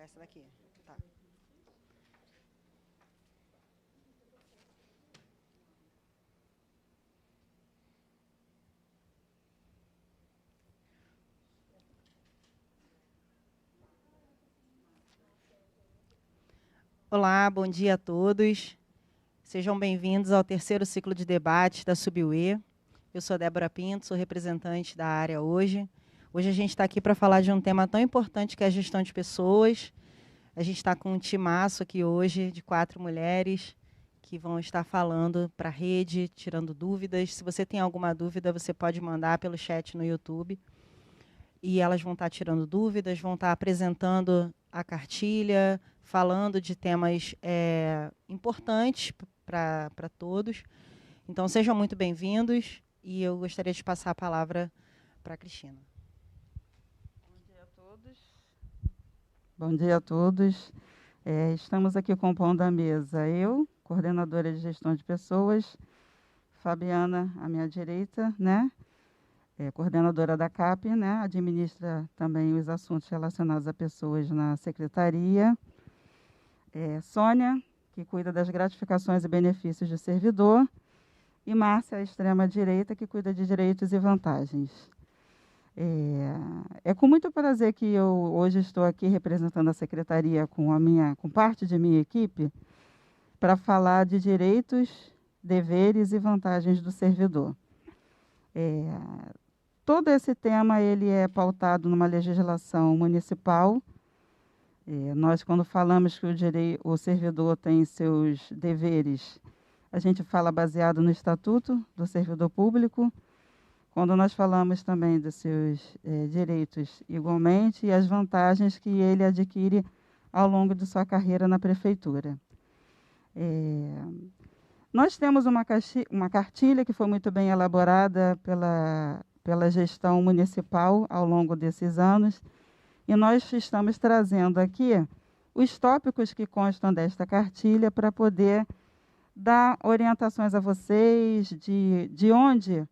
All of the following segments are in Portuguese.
essa daqui. Tá. Olá, bom dia a todos. Sejam bem-vindos ao terceiro ciclo de debates da SubUE. Eu sou Débora Pinto, sou representante da área hoje. Hoje a gente está aqui para falar de um tema tão importante que é a gestão de pessoas. A gente está com um timaço aqui hoje de 4 mulheres que vão estar falando para a rede, tirando dúvidas. Se você tem alguma dúvida, você pode mandar pelo chat no YouTube. E elas vão estar tirando dúvidas, vão estar apresentando a cartilha, falando de temas importantes para todos. Então, sejam muito bem-vindos e eu gostaria de passar a palavra para a Cristina. Bom dia a todos. Bom dia a todos. Estamos aqui compondo a mesa. Eu, coordenadora de gestão de pessoas, Fabiana, à minha direita, né? Coordenadora da CAP, né? Administra também os assuntos relacionados a pessoas na secretaria. Sônia, que cuida das gratificações e benefícios do servidor. E Márcia, à extrema-direita, que cuida de direitos e vantagens. É com muito prazer que eu hoje estou aqui representando a secretaria com parte de minha equipe para falar de direitos, deveres e vantagens do servidor. Todo esse tema ele é pautado numa legislação municipal. Nós, quando falamos que o servidor tem seus deveres, a gente fala baseado no Estatuto do Servidor Público. Quando nós falamos também dos seus direitos igualmente e as vantagens que ele adquire ao longo de sua carreira na prefeitura. Nós temos uma cartilha que foi muito bem elaborada pela gestão municipal ao longo desses anos, e nós estamos trazendo aqui os tópicos que constam desta cartilha para poder dar orientações a vocês de onde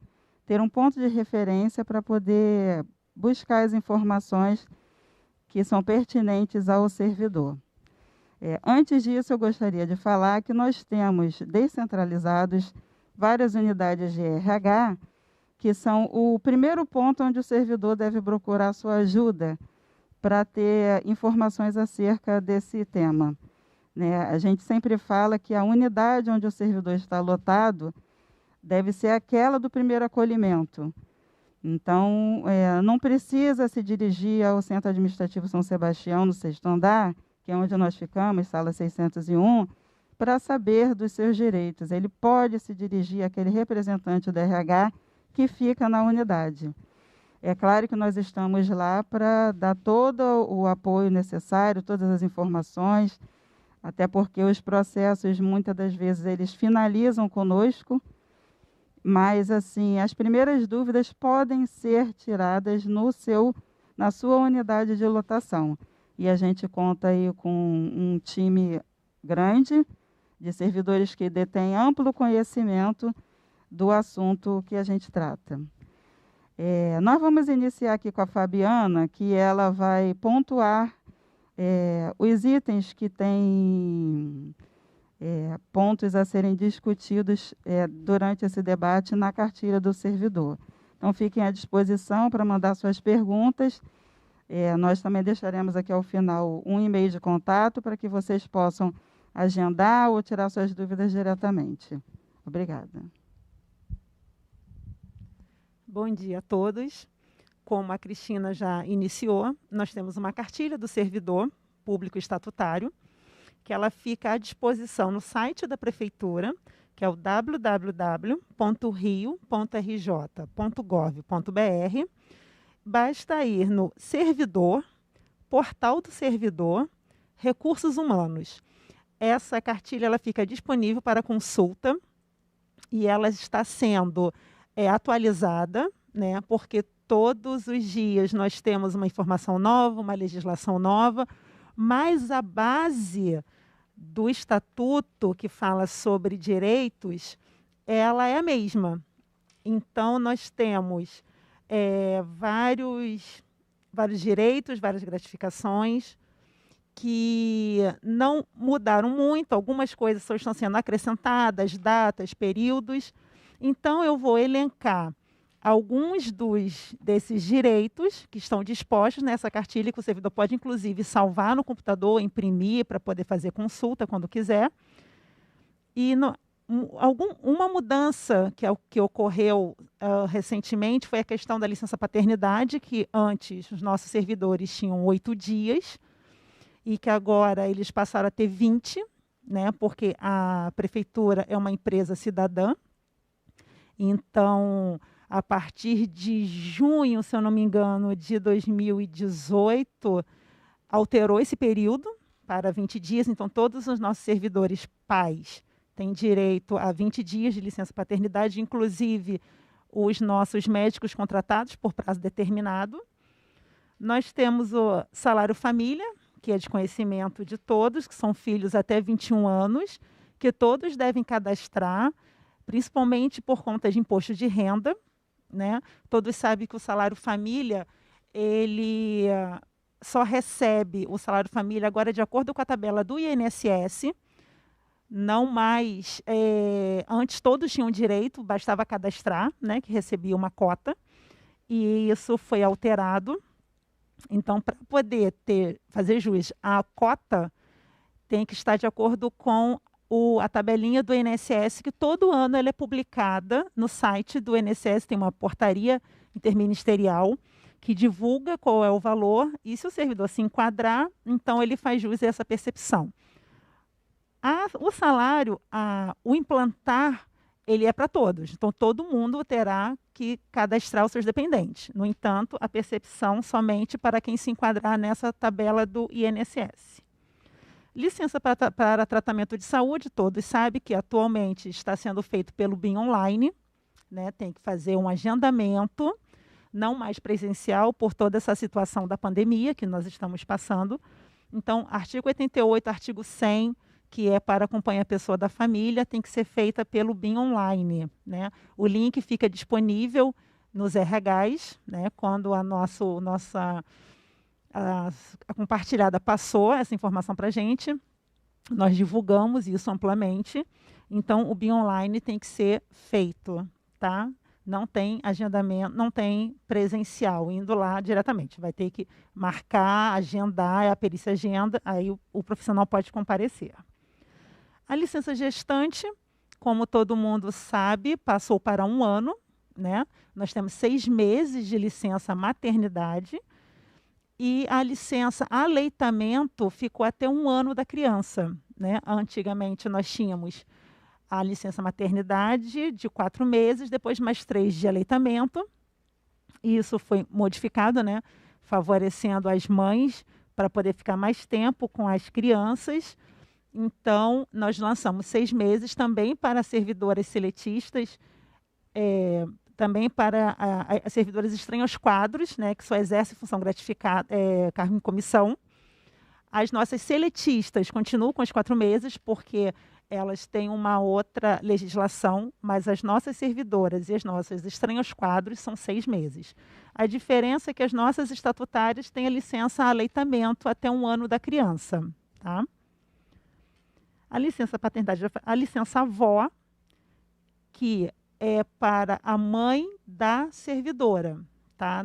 ter um ponto de referência para poder buscar as informações que são pertinentes ao servidor. Antes disso, eu gostaria de falar que nós temos descentralizados várias unidades de RH, que são o primeiro ponto onde o servidor deve procurar sua ajuda para ter informações acerca desse tema. A gente sempre fala que a unidade onde o servidor está lotado deve ser aquela do primeiro acolhimento. Então, não precisa se dirigir ao Centro Administrativo São Sebastião, no 6º andar, que é onde nós ficamos, sala 601, para saber dos seus direitos. Ele pode se dirigir àquele representante do RH que fica na unidade. É claro que nós estamos lá para dar todo o apoio necessário, todas as informações, até porque os processos, muitas das vezes, eles finalizam conosco, mas, assim, as primeiras dúvidas podem ser tiradas na sua unidade de lotação. E a gente conta aí com um time grande de servidores que detêm amplo conhecimento do assunto que a gente trata. Nós vamos iniciar aqui com a Fabiana, que ela vai pontuar os itens que têm pontos a serem discutidos durante esse debate na cartilha do servidor. Então, fiquem à disposição para mandar suas perguntas. Nós também deixaremos aqui ao final um e-mail de contato para que vocês possam agendar ou tirar suas dúvidas diretamente. Obrigada. Bom dia a todos. Como a Cristina já iniciou, nós temos uma cartilha do servidor público estatutário, que ela fica à disposição no site da prefeitura, que é o www.rio.rj.gov.br. Basta ir no servidor, portal do servidor, recursos humanos. Essa cartilha ela fica disponível para consulta e ela está sendo atualizada, né, porque todos os dias nós temos uma informação nova, uma legislação nova, mas a base do estatuto que fala sobre direitos, ela é a mesma. Então, nós temos vários direitos, várias gratificações, que não mudaram muito, algumas coisas só estão sendo acrescentadas, datas, períodos. Então, eu vou elencar alguns desses direitos que estão dispostos nessa cartilha, que o servidor pode, inclusive, salvar no computador, imprimir para poder fazer consulta quando quiser. E uma mudança que ocorreu recentemente foi a questão da licença paternidade, que antes os nossos servidores tinham 8 dias, e que agora eles passaram a ter 20, né, porque a prefeitura é uma empresa cidadã. Então, a partir de junho, se eu não me engano, de 2018, alterou esse período para 20 dias. Então, todos os nossos servidores pais têm direito a 20 dias de licença paternidade, inclusive os nossos médicos contratados por prazo determinado. Nós temos o salário família, que é de conhecimento de todos, que são filhos até 21 anos, que todos devem cadastrar, principalmente por conta de imposto de renda, né? Todos sabem que o salário família, ele só recebe o salário família agora de acordo com a tabela do INSS, não mais, antes todos tinham direito, bastava cadastrar, né, que recebia uma cota, e isso foi alterado. Então, para poder fazer jus à cota, tem que estar de acordo com a tabelinha do INSS, que todo ano ela é publicada no site do INSS, tem uma portaria interministerial que divulga qual é o valor, e se o servidor se enquadrar, então ele faz jus a essa percepção. O salário, o implantar, ele é para todos. Então, todo mundo terá que cadastrar os seus dependentes. No entanto, a percepção somente para quem se enquadrar nessa tabela do INSS. Licença para tratamento de saúde, todos sabem que atualmente está sendo feito pelo BIM Online, né? Tem que fazer um agendamento, não mais presencial, por toda essa situação da pandemia que nós estamos passando. Então, artigo 88, artigo 100, que é para acompanhar a pessoa da família, tem que ser feita pelo BIM Online, né? O link fica disponível nos RHs, né? Quando a compartilhada passou essa informação para a gente, nós divulgamos isso amplamente. Então, o BIM Online tem que ser feito, tá? Não tem agendamento, não tem presencial, indo lá diretamente. Vai ter que marcar, agendar, a perícia agenda, aí o profissional pode comparecer. A licença gestante, como todo mundo sabe, passou para 1 ano, né? Nós temos 6 meses de licença maternidade e a licença aleitamento ficou até 1 ano da criança, né? Antigamente nós tínhamos a licença maternidade de 4 meses, depois mais 3 de aleitamento. E isso foi modificado, né? Favorecendo as mães para poder ficar mais tempo com as crianças. Então, nós lançamos 6 meses também para servidoras seletistas, também para as servidoras estranhas aos quadros, né, que só exercem função gratificada, cargo em comissão. As nossas seletistas continuam com os 4 meses, porque elas têm uma outra legislação, mas as nossas servidoras e as nossas estranhas aos quadros são 6 meses. A diferença é que as nossas estatutárias têm a licença aleitamento até 1 ano da criança, tá? A licença paternidade, a licença avó, que é para a mãe da servidora, tá?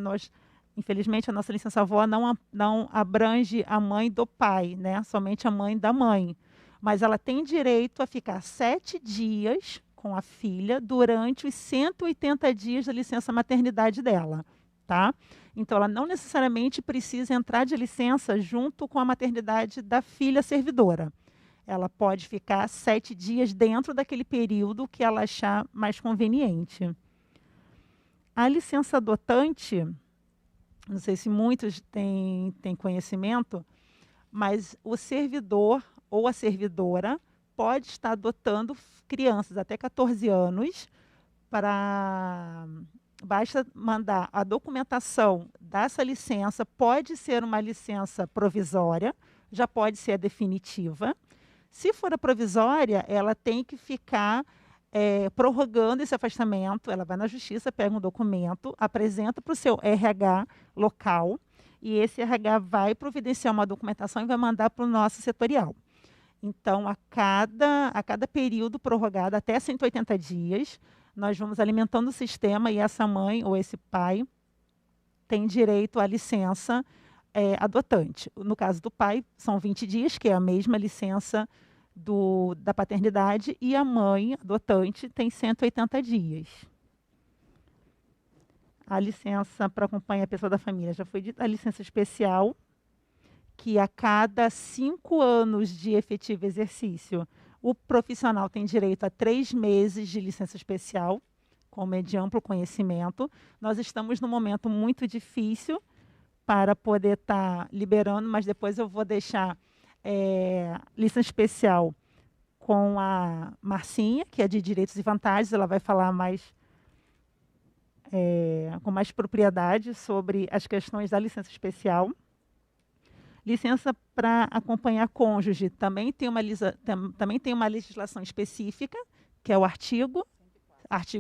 Infelizmente, a nossa licença avó não abrange a mãe do pai, né? Somente a mãe da mãe. Mas ela tem direito a ficar 7 dias com a filha durante os 180 dias da licença maternidade dela, tá? Então, ela não necessariamente precisa entrar de licença junto com a maternidade da filha servidora. Ela pode ficar 7 dias dentro daquele período que ela achar mais conveniente. A licença adotante, não sei se muitos têm conhecimento, mas o servidor ou a servidora pode estar adotando crianças até 14 anos. Basta mandar a documentação dessa licença, pode ser uma licença provisória, já pode ser a definitiva. Se for a provisória, ela tem que ficar prorrogando esse afastamento. Ela vai na justiça, pega um documento, apresenta para o seu RH local e esse RH vai providenciar uma documentação e vai mandar para o nosso setorial. Então, a cada período prorrogado, até 180 dias, nós vamos alimentando o sistema e essa mãe ou esse pai tem direito à licença adotante. No caso do pai, são 20 dias, que é a mesma licença da paternidade, e a mãe adotante tem 180 dias. A licença para acompanhar a pessoa da família já foi dita, a licença especial, que a cada 5 anos de efetivo exercício, o profissional tem direito a 3 meses de licença especial, como é de amplo conhecimento. Nós estamos num momento muito difícil para poder estar liberando, mas depois eu vou deixar licença especial com a Marcinha, que é de Direitos e Vantagens. Ela vai falar com mais propriedade sobre as questões da licença especial. Licença para acompanhar cônjuge também tem uma legislação específica, que é o artigo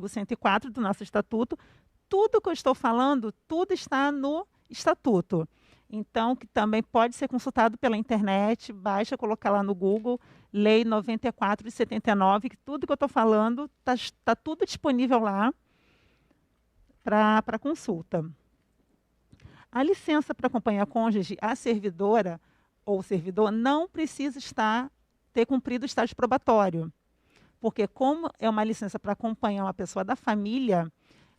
104 do nosso estatuto. Tudo que eu estou falando, tudo está no estatuto. Então, que também pode ser consultado pela internet, basta colocar lá no Google, Lei 94 de 79, que tudo que eu estou falando está tudo disponível lá para consulta. A licença para acompanhar cônjuge, a servidora ou servidor não precisa ter cumprido o estágio probatório, porque como é uma licença para acompanhar uma pessoa da família,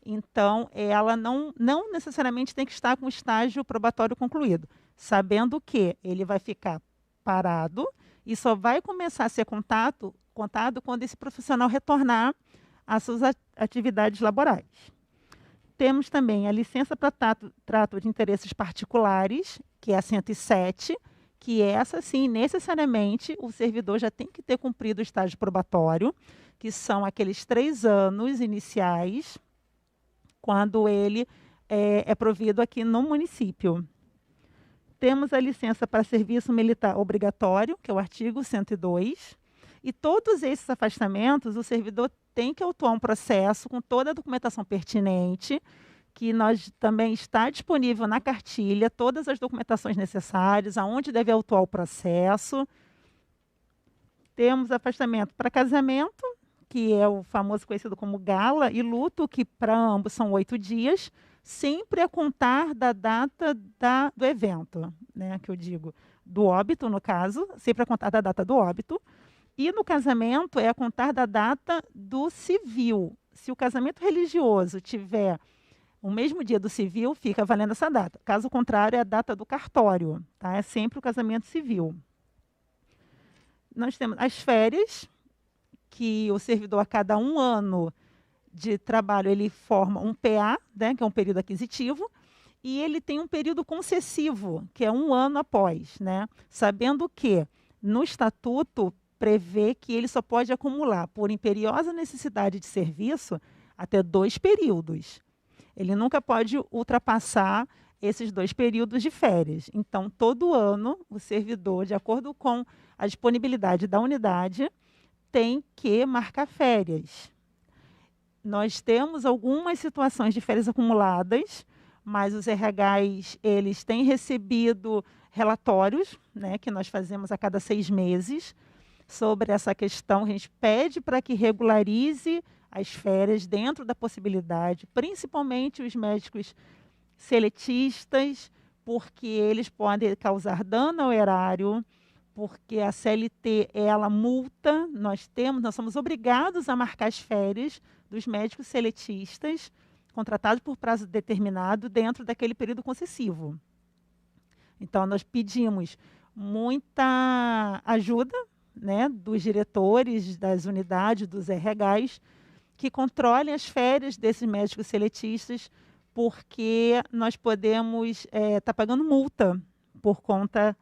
então ela não necessariamente tem que estar com o estágio probatório concluído, sabendo que ele vai ficar parado e só vai começar a ser contado quando esse profissional retornar às suas atividades laborais. Temos também a licença para trato de interesses particulares, que é a 107, que essa, sim, necessariamente, o servidor já tem que ter cumprido o estágio probatório, que são aqueles 3 anos iniciais, quando ele é provido aqui no município. Temos a licença para serviço militar obrigatório, que é o artigo 102, e todos esses afastamentos, o servidor tem que autuar um processo com toda a documentação pertinente, que nós também está disponível na cartilha, todas as documentações necessárias, aonde deve autuar o processo. Temos afastamento para casamento, que é o famoso conhecido como gala, e luto, que para ambos são 8 dias, sempre a contar da data do evento, né, que eu digo, do óbito, no caso, sempre a contar da data do óbito. E no casamento é a contar da data do civil. Se o casamento religioso tiver o mesmo dia do civil, fica valendo essa data. Caso contrário, é a data do cartório, tá? É sempre o casamento civil. Nós temos as férias, que o servidor, a cada 1 ano de trabalho, ele forma um PA, né, que é um período aquisitivo, e ele tem um período concessivo, que é 1 ano após, né? Sabendo que no estatuto prevê que ele só pode acumular, por imperiosa necessidade de serviço, até 2 períodos. Ele nunca pode ultrapassar esses 2 períodos de férias. Então, todo ano, o servidor, de acordo com a disponibilidade da unidade, tem que marcar férias. Nós temos algumas situações de férias acumuladas, mas os RHs, eles têm recebido relatórios, né, que nós fazemos a cada 6 meses, sobre essa questão. A gente pede para que regularize as férias dentro da possibilidade, principalmente os médicos seletistas, porque eles podem causar dano ao erário, porque a CLT, ela multa, nós somos obrigados a marcar as férias dos médicos seletistas, contratados por prazo determinado, dentro daquele período concessivo. Então, nós pedimos muita ajuda, né, dos diretores das unidades, dos RHs, que controlem as férias desses médicos seletistas, porque nós podemos estar pagando multa por conta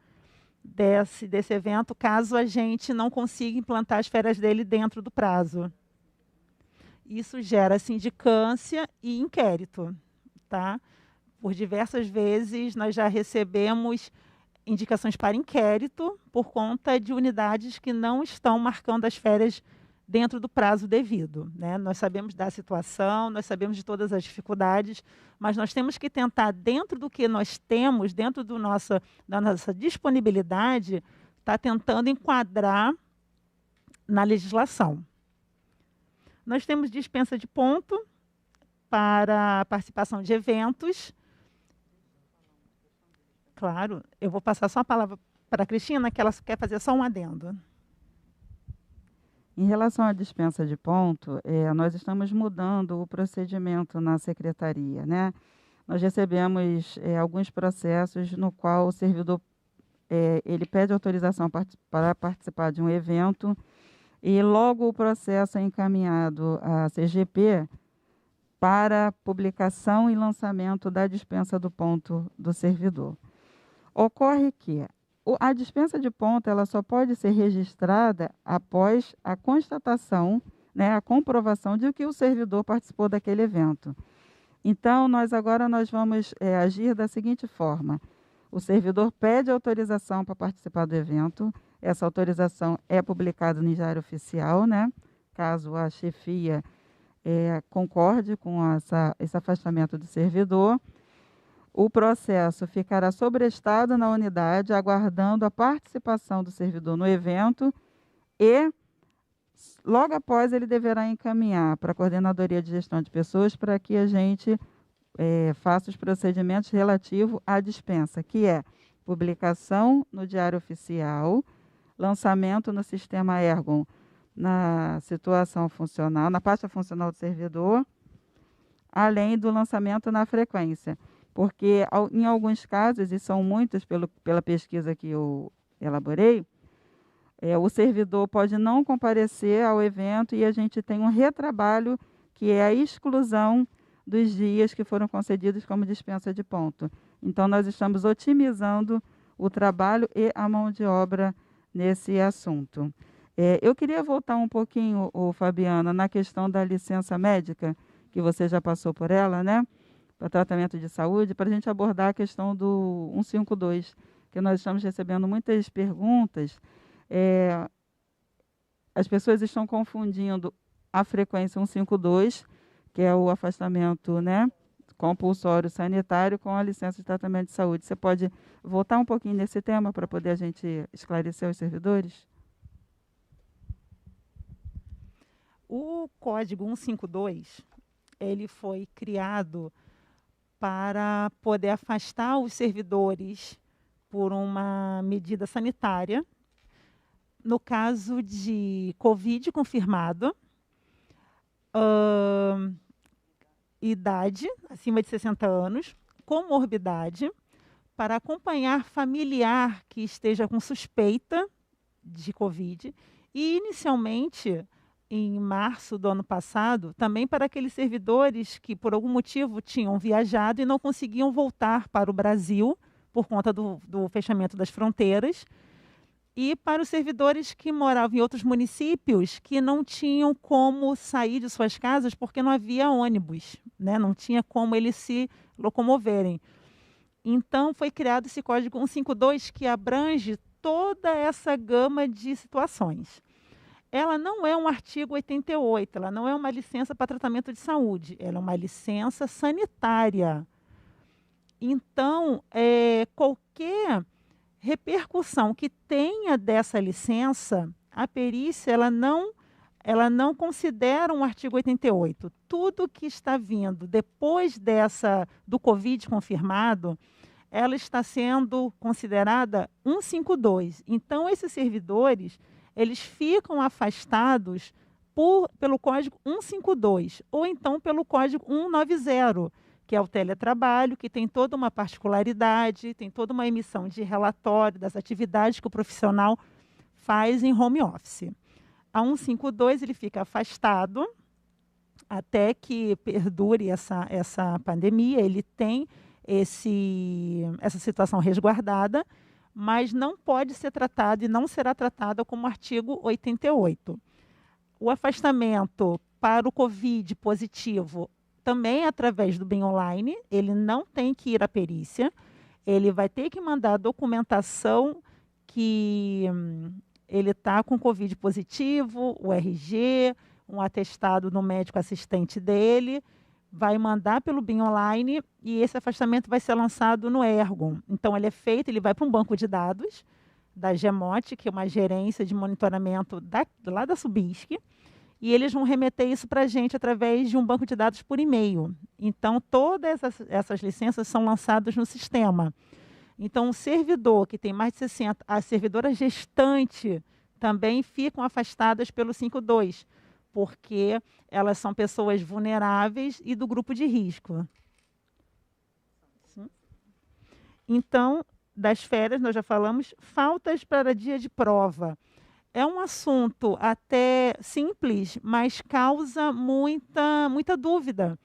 desse evento, caso a gente não consiga implantar as férias dele dentro do prazo. Isso gera sindicância e inquérito, tá? Por diversas vezes nós já recebemos indicações para inquérito por conta de unidades que não estão marcando as férias dentro do prazo devido, né? Nós sabemos da situação, nós sabemos de todas as dificuldades, mas nós temos que tentar, dentro do que nós temos, dentro da nossa disponibilidade, estar tentando enquadrar na legislação. Nós temos dispensa de ponto para participação de eventos. Claro, eu vou passar só a palavra para a Cristina, que ela quer fazer só um adendo. Em relação à dispensa de ponto, nós estamos mudando o procedimento na secretaria, né? Nós recebemos alguns processos no qual o servidor ele pede autorização para participar de um evento e logo o processo é encaminhado à CGP para publicação e lançamento da dispensa do ponto do servidor. Ocorre que a dispensa de ponto ela só pode ser registrada após a constatação, né, a comprovação de que o servidor participou daquele evento. Então, nós vamos agir da seguinte forma. O servidor pede autorização para participar do evento. Essa autorização é publicada no Diário Oficial, né? Caso a chefia concorde com esse afastamento do servidor. O processo ficará sobrestado na unidade, aguardando a participação do servidor no evento e, logo após, ele deverá encaminhar para a Coordenadoria de Gestão de Pessoas para que a gente faça os procedimentos relativos à dispensa, que é publicação no Diário Oficial, lançamento no sistema Ergon na situação funcional, na pasta funcional do servidor, além do lançamento na frequência. Porque, em alguns casos, e são muitos pela pesquisa que eu elaborei, o servidor pode não comparecer ao evento e a gente tem um retrabalho, que é a exclusão dos dias que foram concedidos como dispensa de ponto. Então, nós estamos otimizando o trabalho e a mão de obra nesse assunto. Eu queria voltar um pouquinho, Fabiana, na questão da licença médica, que você já passou por ela, né? Para tratamento de saúde, para a gente abordar a questão do 152, que nós estamos recebendo muitas perguntas. As pessoas estão confundindo a frequência 152, que é o afastamento, né, compulsório sanitário, com a licença de tratamento de saúde. Você pode voltar um pouquinho nesse tema para poder a gente esclarecer os servidores? O Código 152, ele foi criado para poder afastar os servidores por uma medida sanitária, no caso de Covid confirmado, idade acima de 60 anos, comorbidade, para acompanhar familiar que esteja com suspeita de Covid e, inicialmente, em março do ano passado, também para aqueles servidores que, por algum motivo, tinham viajado e não conseguiam voltar para o Brasil por conta do fechamento das fronteiras, e para os servidores que moravam em outros municípios que não tinham como sair de suas casas porque não havia ônibus, né? Não tinha como eles se locomoverem. Então, foi criado esse Código 152 que abrange toda essa gama de situações. Ela não é um artigo 88, ela não é uma licença para tratamento de saúde, ela é uma licença sanitária. Então, qualquer repercussão que tenha dessa licença, a perícia ela não considera um artigo 88. Tudo que está vindo depois do Covid confirmado, ela está sendo considerada 152. Então, esses servidores eles ficam afastados pelo Código 152 ou então pelo Código 190, que é o teletrabalho, que tem toda uma particularidade, tem toda uma emissão de relatório das atividades que o profissional faz em home office. A 152 ele fica afastado até que perdure essa pandemia, ele tem essa situação resguardada, mas não pode ser tratado e não será tratada como artigo 88. O afastamento para o Covid positivo também é através do BIM online, ele não tem que ir à perícia, ele vai ter que mandar a documentação que ele está com Covid positivo, o RG, um atestado no médico assistente dele, vai mandar pelo BIM Online e esse afastamento vai ser lançado no Ergon. Então, ele é feito, ele vai para um banco de dados da GEMOT, que é uma gerência de monitoramento lá da Subisc, e eles vão remeter isso para a gente através de um banco de dados por e-mail. Então, todas essas licenças são lançadas no sistema. Então, o servidor que tem mais de 60, a servidora gestante também ficam afastadas pelo 5.2, porque elas são pessoas vulneráveis e do grupo de risco. Sim. Então, das férias, nós já falamos, faltas para dia de prova. É um assunto até simples, mas causa muita dúvida.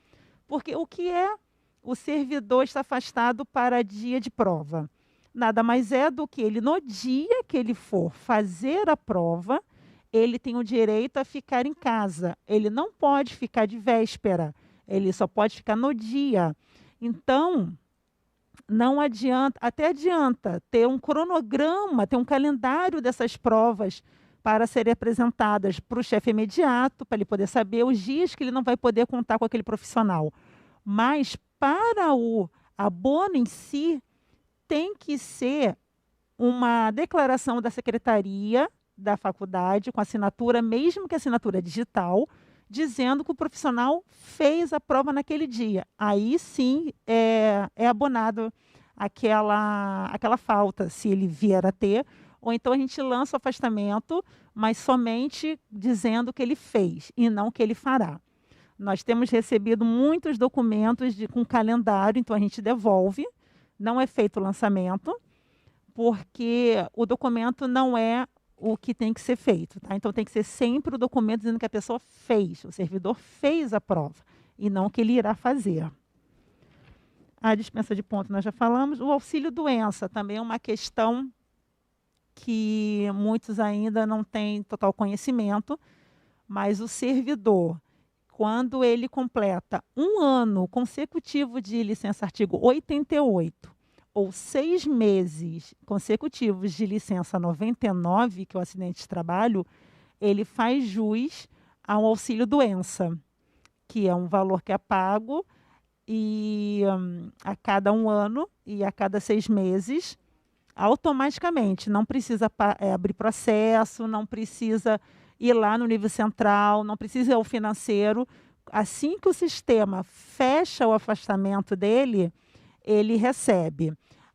Porque o que é o servidor está afastado para dia de prova? Nada mais é do que ele, no dia que ele for fazer a prova, ele tem o direito a ficar em casa. Ele não pode ficar de véspera, ele só pode ficar no dia. Então, não adianta, até adianta ter um cronograma, ter um calendário dessas provas para serem apresentadas para o chefe imediato, para ele poder saber os dias que ele não vai poder contar com aquele profissional. Mas para o abono em si, tem que ser uma declaração da secretaria da faculdade, com assinatura, mesmo que assinatura digital, dizendo que o profissional fez a prova naquele dia. Aí sim é abonado aquela falta, se ele vier a ter, ou então a gente lança o afastamento, mas somente dizendo que ele fez e não que ele fará. Nós temos recebido muitos documentos com calendário, então a gente devolve, não é feito o lançamento, porque o documento não é o que tem que ser feito. Tá? Então tem que ser sempre o documento dizendo que a pessoa fez, o servidor fez a prova, e não que ele irá fazer. A dispensa de ponto nós já falamos. O auxílio-doença também é uma questão que muitos ainda não têm total conhecimento, mas o servidor, quando ele completa 1 ano consecutivo de licença artigo 88, ou 6 meses consecutivos de licença 99, que é o acidente de trabalho, ele faz jus ao auxílio-doença, que é um valor que é pago a cada 1 ano e a cada 6 meses, automaticamente. Não precisa abrir processo, não precisa ir lá no nível central, não precisa ir ao financeiro. Assim que o sistema fecha o afastamento dele, ele recebe.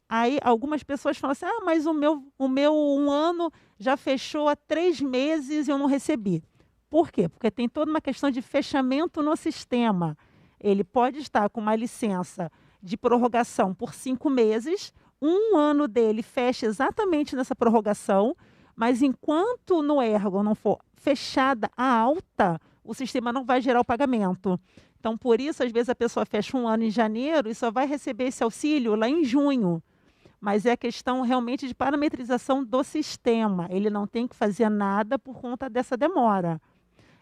Aí algumas pessoas falam assim, mas o meu 1 ano já fechou há 3 meses e eu não recebi. Por quê? Porque tem toda uma questão de fechamento no sistema. Ele pode estar com uma licença de prorrogação por 5 meses, 1 ano dele fecha exatamente nessa prorrogação, mas enquanto no Ergon não for fechada a alta, o sistema não vai gerar o pagamento. Então, por isso, às vezes, a pessoa fecha 1 ano em janeiro e só vai receber esse auxílio lá em junho. Mas é a questão realmente de parametrização do sistema. Ele não tem que fazer nada por conta dessa demora.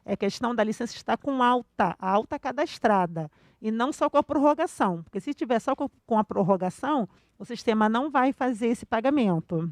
É questão da licença estar com alta cadastrada, e não só com a prorrogação. Porque se tiver só com a prorrogação, o sistema não vai fazer esse pagamento.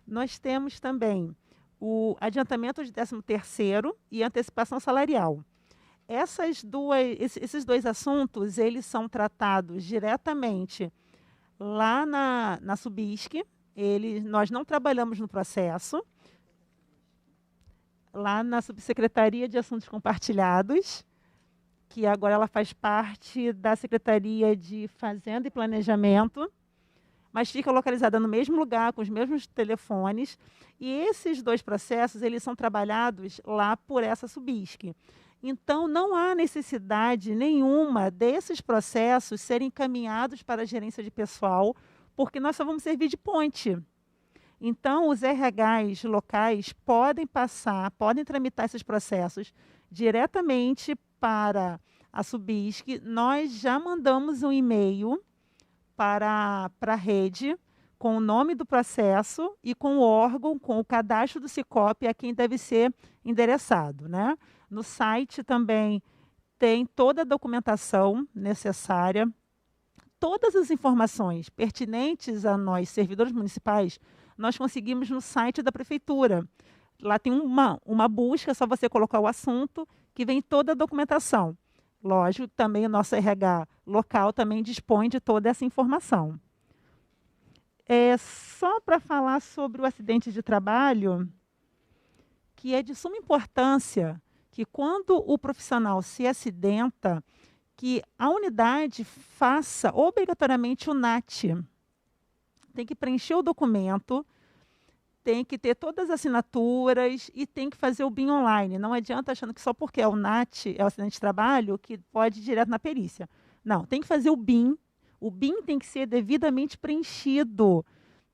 Nós temos também o adiantamento de 13º e antecipação salarial. Esses dois assuntos, eles são tratados diretamente lá na Subisc. Nós não trabalhamos no processo. Lá na Subsecretaria de Assuntos Compartilhados, que agora ela faz parte da Secretaria de Fazenda e Planejamento, mas fica localizada no mesmo lugar, com os mesmos telefones. E esses 2 processos, eles são trabalhados lá por essa Subisc. Então, não há necessidade nenhuma desses processos serem encaminhados para a gerência de pessoal, porque nós só vamos servir de ponte. Então, os RHs locais podem tramitar esses processos diretamente para a Subisc. Nós já mandamos um e-mail para a rede, com o nome do processo e com o órgão, com o cadastro do Sicope a quem deve ser endereçado, né? No site também tem toda a documentação necessária, todas as informações pertinentes a nós, servidores municipais, nós conseguimos no site da prefeitura. Lá tem uma busca, é só você colocar o assunto, que vem toda a documentação. Lógico, também o nosso RH local também dispõe de toda essa informação. Só para falar sobre o acidente de trabalho, que é de suma importância que quando o profissional se acidenta, que a unidade faça obrigatoriamente o NAT. Tem que preencher o documento, tem que ter todas as assinaturas e tem que fazer o BIM online. Não adianta achando que só porque é o NAT, é o acidente de trabalho, que pode ir direto na perícia. Não, tem que fazer o BIM. O BIM tem que ser devidamente preenchido.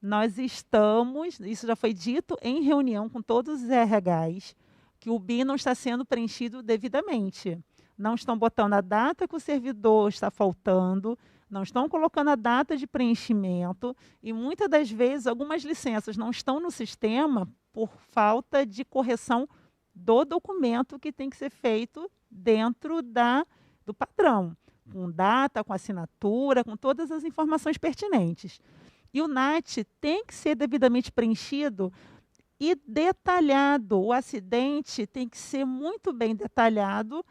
Nós estamos, isso já foi dito em reunião com todos os RHs, que o BIM não está sendo preenchido devidamente. Não estão botando a data que o servidor está faltando, não estão colocando a data de preenchimento e muitas das vezes algumas licenças não estão no sistema por falta de correção do documento que tem que ser feito dentro do padrão, com data, com assinatura, com todas as informações pertinentes. E o NAT tem que ser devidamente preenchido e detalhado. O acidente tem que ser muito bem detalhado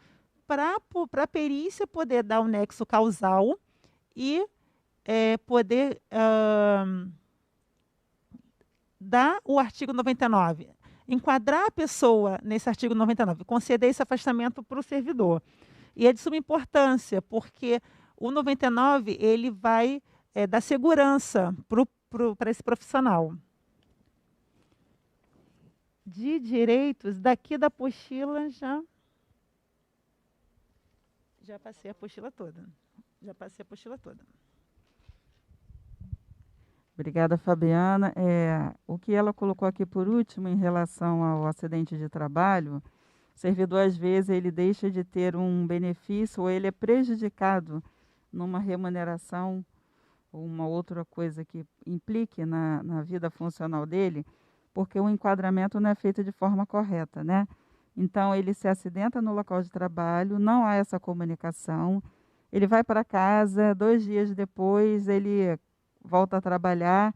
para a perícia poder dar o nexo causal e poder dar o artigo 99, enquadrar a pessoa nesse artigo 99, conceder esse afastamento para o servidor. E é de suma importância, porque o 99 ele vai dar segurança para esse profissional. De direitos, daqui da apostila já passei a apostila toda. Obrigada, Fabiana. O que ela colocou aqui por último em relação ao acidente de trabalho, o servidor, às vezes, ele deixa de ter um benefício ou ele é prejudicado numa remuneração ou uma outra coisa que implique na vida funcional dele, porque o enquadramento não é feito de forma correta, né? Então, ele se acidenta no local de trabalho, não há essa comunicação, ele vai para casa, 2 dias depois ele volta a trabalhar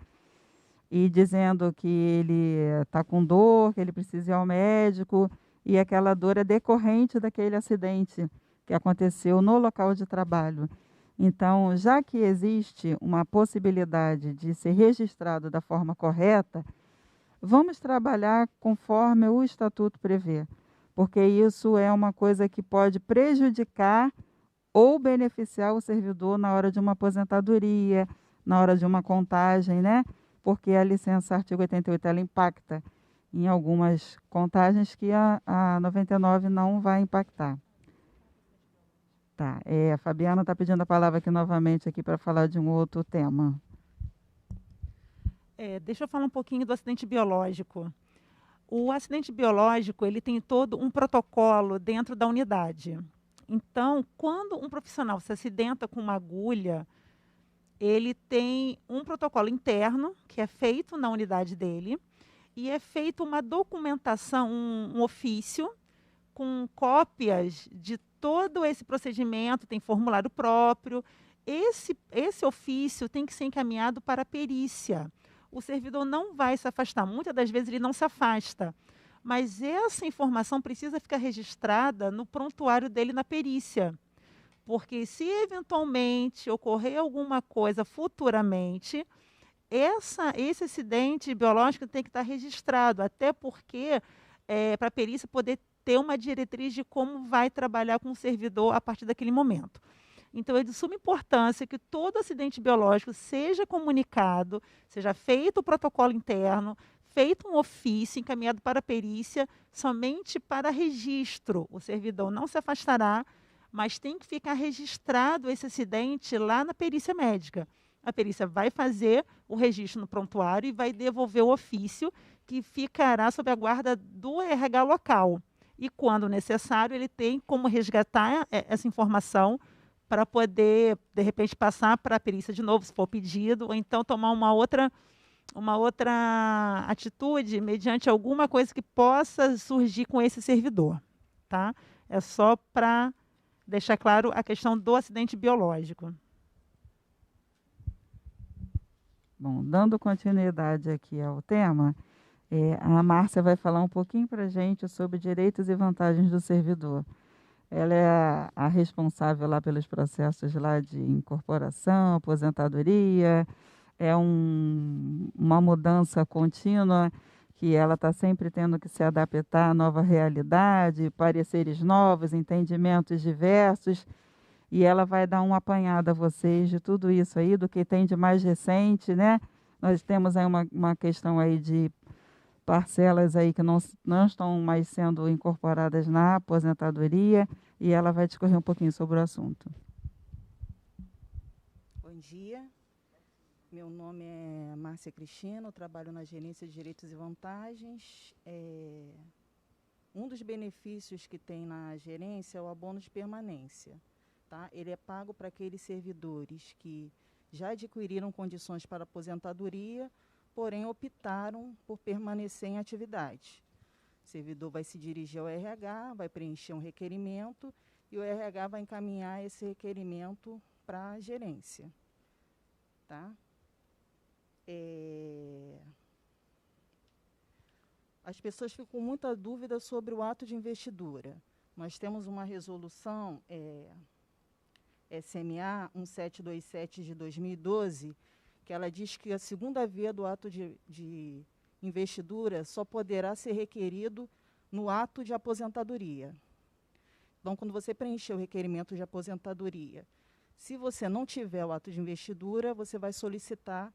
e dizendo que ele está com dor, que ele precisa ir ao médico, e aquela dor é decorrente daquele acidente que aconteceu no local de trabalho. Então, já que existe uma possibilidade de ser registrado da forma correta, vamos trabalhar conforme o estatuto prevê, porque isso é uma coisa que pode prejudicar ou beneficiar o servidor na hora de uma aposentadoria, na hora de uma contagem, né? Porque a licença artigo 88 ela impacta em algumas contagens que a 99 não vai impactar. Tá, a Fabiana está pedindo a palavra aqui novamente aqui para falar de um outro tema. Deixa eu falar um pouquinho do acidente biológico. O acidente biológico ele tem todo um protocolo dentro da unidade. Então, quando um profissional se acidenta com uma agulha, ele tem um protocolo interno que é feito na unidade dele e é feita uma documentação, um ofício com cópias de todo esse procedimento, tem formulário próprio. Esse ofício tem que ser encaminhado para a perícia. O servidor não vai se afastar, muitas das vezes ele não se afasta, mas essa informação precisa ficar registrada no prontuário dele na perícia, porque se eventualmente ocorrer alguma coisa futuramente, esse acidente biológico tem que estar registrado, até porque para a perícia poder ter uma diretriz de como vai trabalhar com o servidor a partir daquele momento. Então, é de suma importância que todo acidente biológico seja comunicado, seja feito o protocolo interno, feito um ofício encaminhado para a perícia, somente para registro. O servidor não se afastará, mas tem que ficar registrado esse acidente lá na perícia médica. A perícia vai fazer o registro no prontuário e vai devolver o ofício, que ficará sob a guarda do RH local. E, quando necessário, ele tem como resgatar essa informação para poder, de repente, passar para a perícia de novo, se for pedido, ou então tomar uma outra atitude mediante alguma coisa que possa surgir com esse servidor, tá? É só para deixar claro a questão do acidente biológico. Bom, dando continuidade aqui ao tema, a Márcia vai falar um pouquinho para a gente sobre direitos e vantagens do servidor. Ela é a responsável lá pelos processos lá de incorporação, aposentadoria, uma mudança contínua que ela está sempre tendo que se adaptar à nova realidade, pareceres novos, entendimentos diversos, e ela vai dar um apanhado a vocês de tudo isso aí, do que tem de mais recente, né? Nós temos aí uma questão aí de parcelas aí que não estão mais sendo incorporadas na aposentadoria, e ela vai discorrer um pouquinho sobre o assunto. Bom dia, meu nome é Márcia Cristina, eu trabalho na Gerência de Direitos e Vantagens. Um dos benefícios que tem na gerência é o abono de permanência. Tá? Ele é pago para aqueles servidores que já adquiriram condições para aposentadoria, porém optaram por permanecer em atividade. O servidor vai se dirigir ao RH, vai preencher um requerimento e o RH vai encaminhar esse requerimento para a gerência. Tá? As pessoas ficam com muita dúvida sobre o ato de investidura. Nós temos uma resolução SMA 1727 de 2012, que ela diz que a segunda via do ato de investidura só poderá ser requerido no ato de aposentadoria. Então, quando você preencher o requerimento de aposentadoria, se você não tiver o ato de investidura, você vai solicitar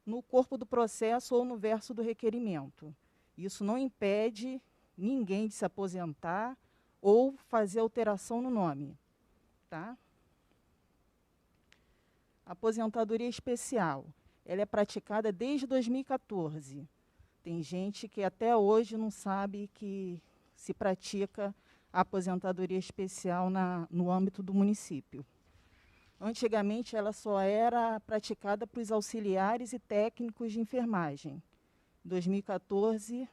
no corpo do processo ou no verso do requerimento. Isso não impede ninguém de se aposentar ou fazer alteração no nome. Tá? A aposentadoria especial, ela é praticada desde 2014. Tem gente que até hoje não sabe que se pratica a aposentadoria especial no âmbito do município. Antigamente, ela só era praticada para os auxiliares e técnicos de enfermagem. Em 2014,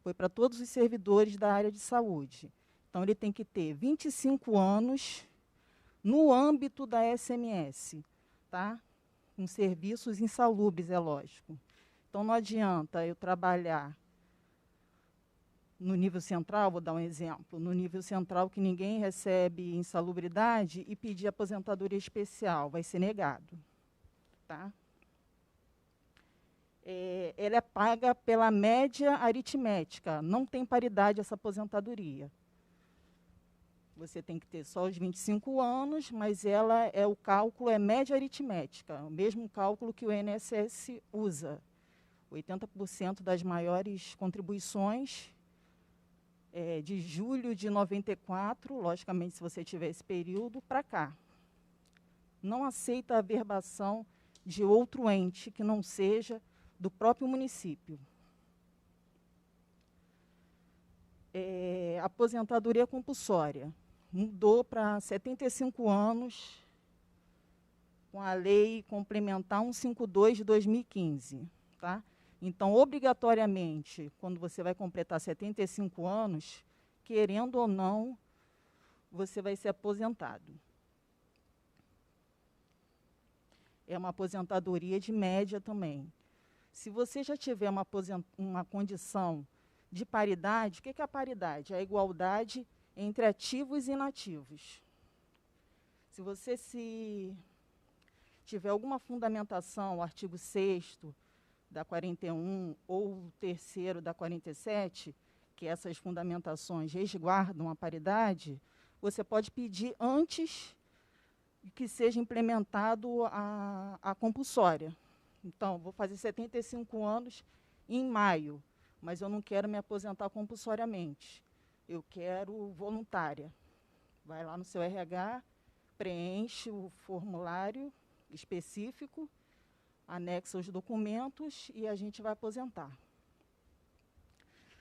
foi para todos os servidores da área de saúde. Então, ele tem que ter 25 anos no âmbito da SMS, tá? Com serviços insalubres, é lógico. Então, não adianta eu trabalhar no nível central, vou dar um exemplo, no nível central que ninguém recebe insalubridade e pedir aposentadoria especial, vai ser negado. Tá? Ela é paga pela média aritmética, não tem paridade essa aposentadoria. Você tem que ter só os 25 anos, mas o cálculo é média aritmética, o mesmo cálculo que o INSS usa. 80% das maiores contribuições de julho de 94, logicamente, se você tiver esse período, para cá. Não aceita a averbação de outro ente que não seja do próprio município. Aposentadoria compulsória. Mudou para 75 anos com a Lei Complementar 152 de 2015. Tá? Então, obrigatoriamente, quando você vai completar 75 anos, querendo ou não, você vai ser aposentado. É uma aposentadoria de média também. Se você já tiver uma condição de paridade, o que é a paridade? É a igualdade entre ativos e inativos. Se você tiver alguma fundamentação, o artigo 6º da 41 ou o 3º da 47, que essas fundamentações resguardam a paridade, você pode pedir antes que seja implementado a compulsória. Então, vou fazer 75 anos em maio, mas eu não quero me aposentar compulsoriamente. Eu quero voluntária. Vai lá no seu RH, preenche o formulário específico, anexa os documentos e a gente vai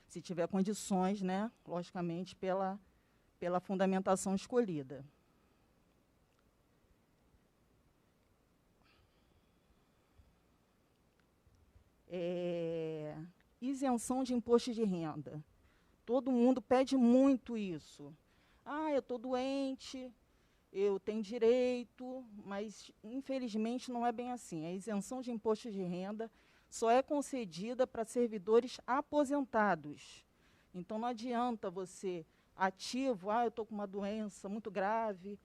Se tiver condições, né, logicamente, pela fundamentação escolhida. Isenção de imposto de renda. Todo mundo pede muito isso. Ah, eu estou doente, eu tenho direito, mas, infelizmente, não é bem assim. A isenção de imposto de renda só é concedida para servidores aposentados. Então, não adianta você, ativo, eu estou com uma doença muito grave,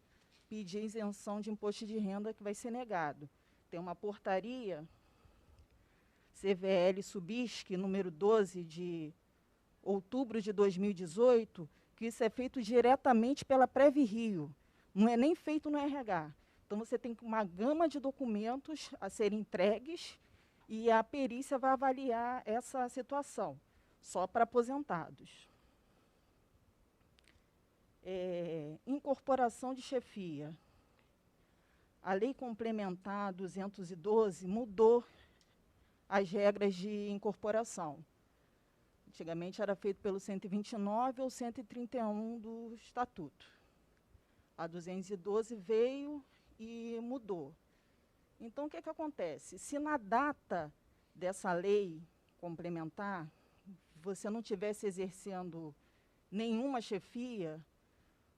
pedir isenção de imposto de renda que vai ser negado. Tem uma portaria, CVL Subisc, número 12, de outubro de 2018, que isso é feito diretamente pela PrevRio, não é nem feito no RH. Então, você tem uma gama de documentos a serem entregues e a perícia vai avaliar essa situação, só para aposentados. Incorporação de chefia. A Lei Complementar 212 mudou as regras de incorporação. Antigamente era feito pelo 129 ou 131 do Estatuto. A 212 veio e mudou. Então, o que acontece? Se na data dessa lei complementar você não estivesse exercendo nenhuma chefia,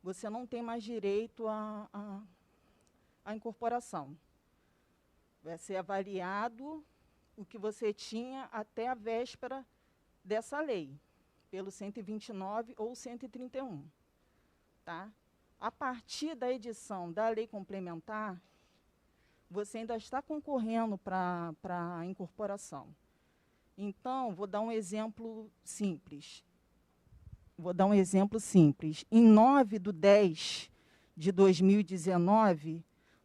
você não tem mais direito à incorporação. Vai ser avaliado o que você tinha até a véspera dessa lei, pelo 129 ou 131. Tá? A partir da edição da lei complementar, você ainda está concorrendo para a incorporação. Então, vou dar um exemplo simples. Em 9/10/2019,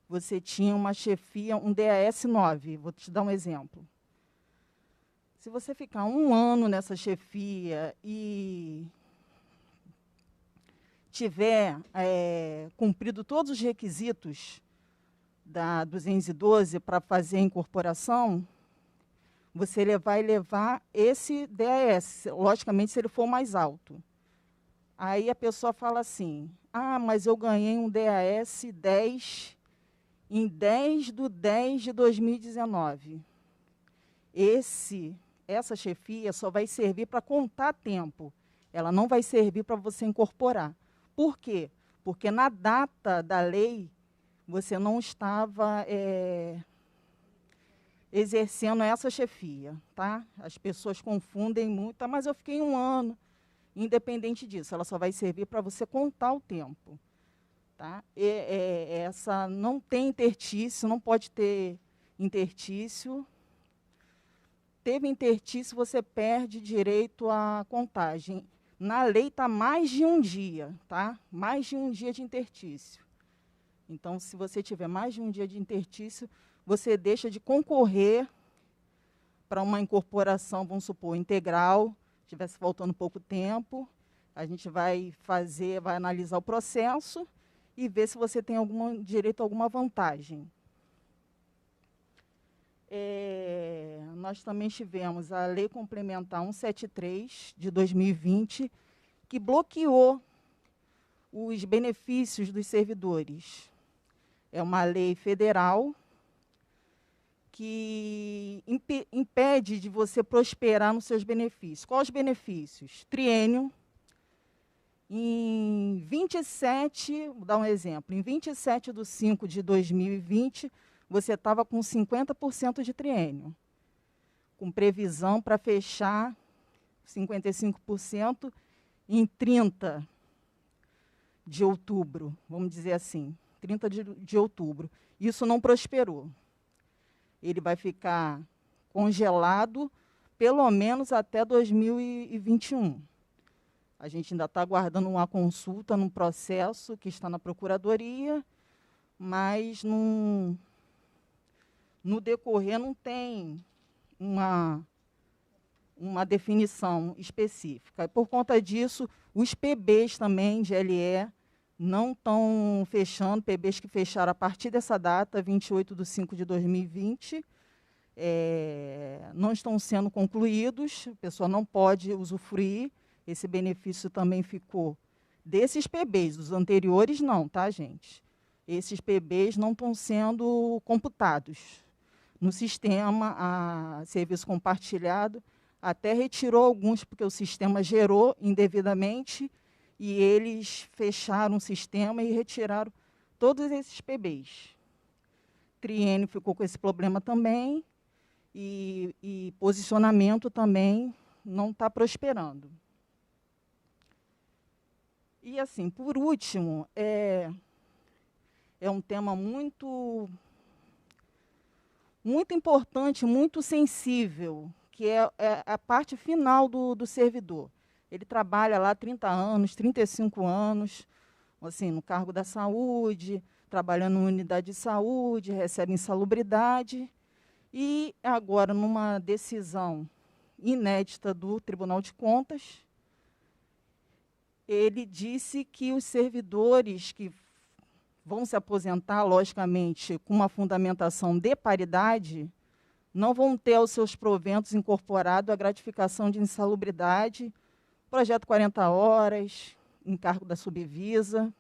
você tinha uma chefia, um DAS 9. Vou te dar um exemplo. Se você ficar 1 ano nessa chefia e tiver cumprido todos os requisitos da 212 para fazer a incorporação, você vai levar esse DAS, logicamente, se ele for mais alto. Aí a pessoa fala assim, mas eu ganhei um DAS 10 em 10/10/2019. Essa chefia só vai servir para contar tempo. Ela não vai servir para você incorporar. Por quê? Porque na data da lei, você não estava exercendo essa chefia. Tá? As pessoas confundem muito, mas eu fiquei 1 ano. Independente disso, ela só vai servir para você contar o tempo. Tá? Essa não tem intertício, não pode ter intertício. Teve intertício, você perde direito à contagem. Na lei está mais de 1 dia, tá? Mais de 1 dia de intertício. Então, se você tiver mais de 1 dia de intertício, você deixa de concorrer para uma incorporação, vamos supor, integral, tivesse faltando pouco tempo, a gente vai analisar o processo e ver se você tem direito a alguma vantagem. Nós também tivemos a Lei Complementar 173, de 2020, que bloqueou os benefícios dos servidores. É uma lei federal que impede de você prosperar nos seus benefícios. Quais os benefícios? Triênio. Em 27, vou dar um exemplo, em 27/5/2020, você estava com 50% de triênio, com previsão para fechar 55% em 30 de outubro, vamos dizer assim, 30 de outubro. Isso não prosperou. Ele vai ficar congelado pelo menos até 2021. A gente ainda está aguardando uma consulta num processo que está na Procuradoria, mas no decorrer não tem uma definição específica. E, por conta disso, os PBs também de LE não estão fechando, PBs que fecharam a partir dessa data, 28/5/2020, não estão sendo concluídos, a pessoa não pode usufruir, esse benefício também ficou Desses PBs, dos anteriores não, tá, gente? Esses PBs não estão sendo computados no sistema. A serviço compartilhado até retirou alguns, porque o sistema gerou indevidamente, e eles fecharam o sistema e retiraram todos esses PBs. Triênio ficou com esse problema também, e posicionamento também não está prosperando. E, assim, por último, é um tema muito importante, muito sensível, que é a parte final do servidor. Ele trabalha lá 30 anos, 35 anos, assim, no cargo da saúde, trabalhando em unidade de saúde, recebe insalubridade, e agora, numa decisão inédita do Tribunal de Contas, ele disse que os servidores que vão se aposentar, logicamente, com uma fundamentação de paridade, não vão ter aos seus proventos incorporado a gratificação de insalubridade, projeto 40 horas, encargo da subvisa.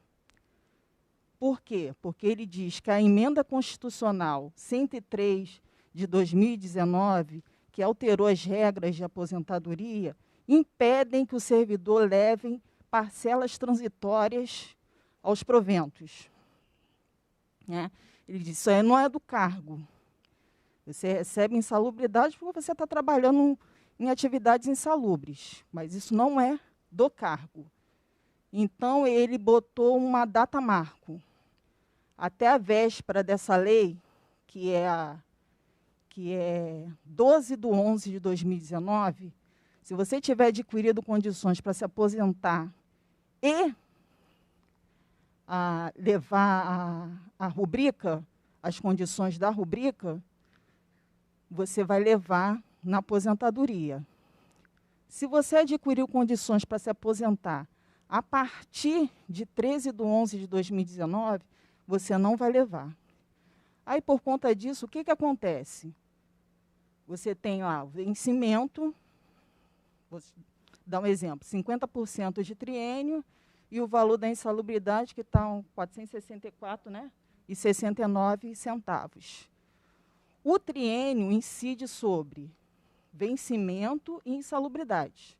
Por quê? Porque ele diz que a emenda constitucional 103 de 2019, que alterou as regras de aposentadoria, impedem que o servidor leve parcelas transitórias aos proventos. Né? Ele diz, isso aí não é do cargo. Você recebe insalubridade porque você está trabalhando em atividades insalubres, mas isso não é do cargo. Então, ele botou uma data marco. Até a véspera dessa lei, que é 12/11 de 2019, se você tiver adquirido condições para se aposentar e levar a rubrica, as condições da rubrica, você vai levar na aposentadoria. Se você adquiriu condições para se aposentar a partir de 13/11 de 2019, você não vai levar. Aí, por conta disso, o que acontece? Você tem lá o vencimento, vou dar um exemplo, 50% de triênio, e o valor da insalubridade, que está R$ 464, né? E 69 centavos. O triênio incide sobre vencimento e insalubridade.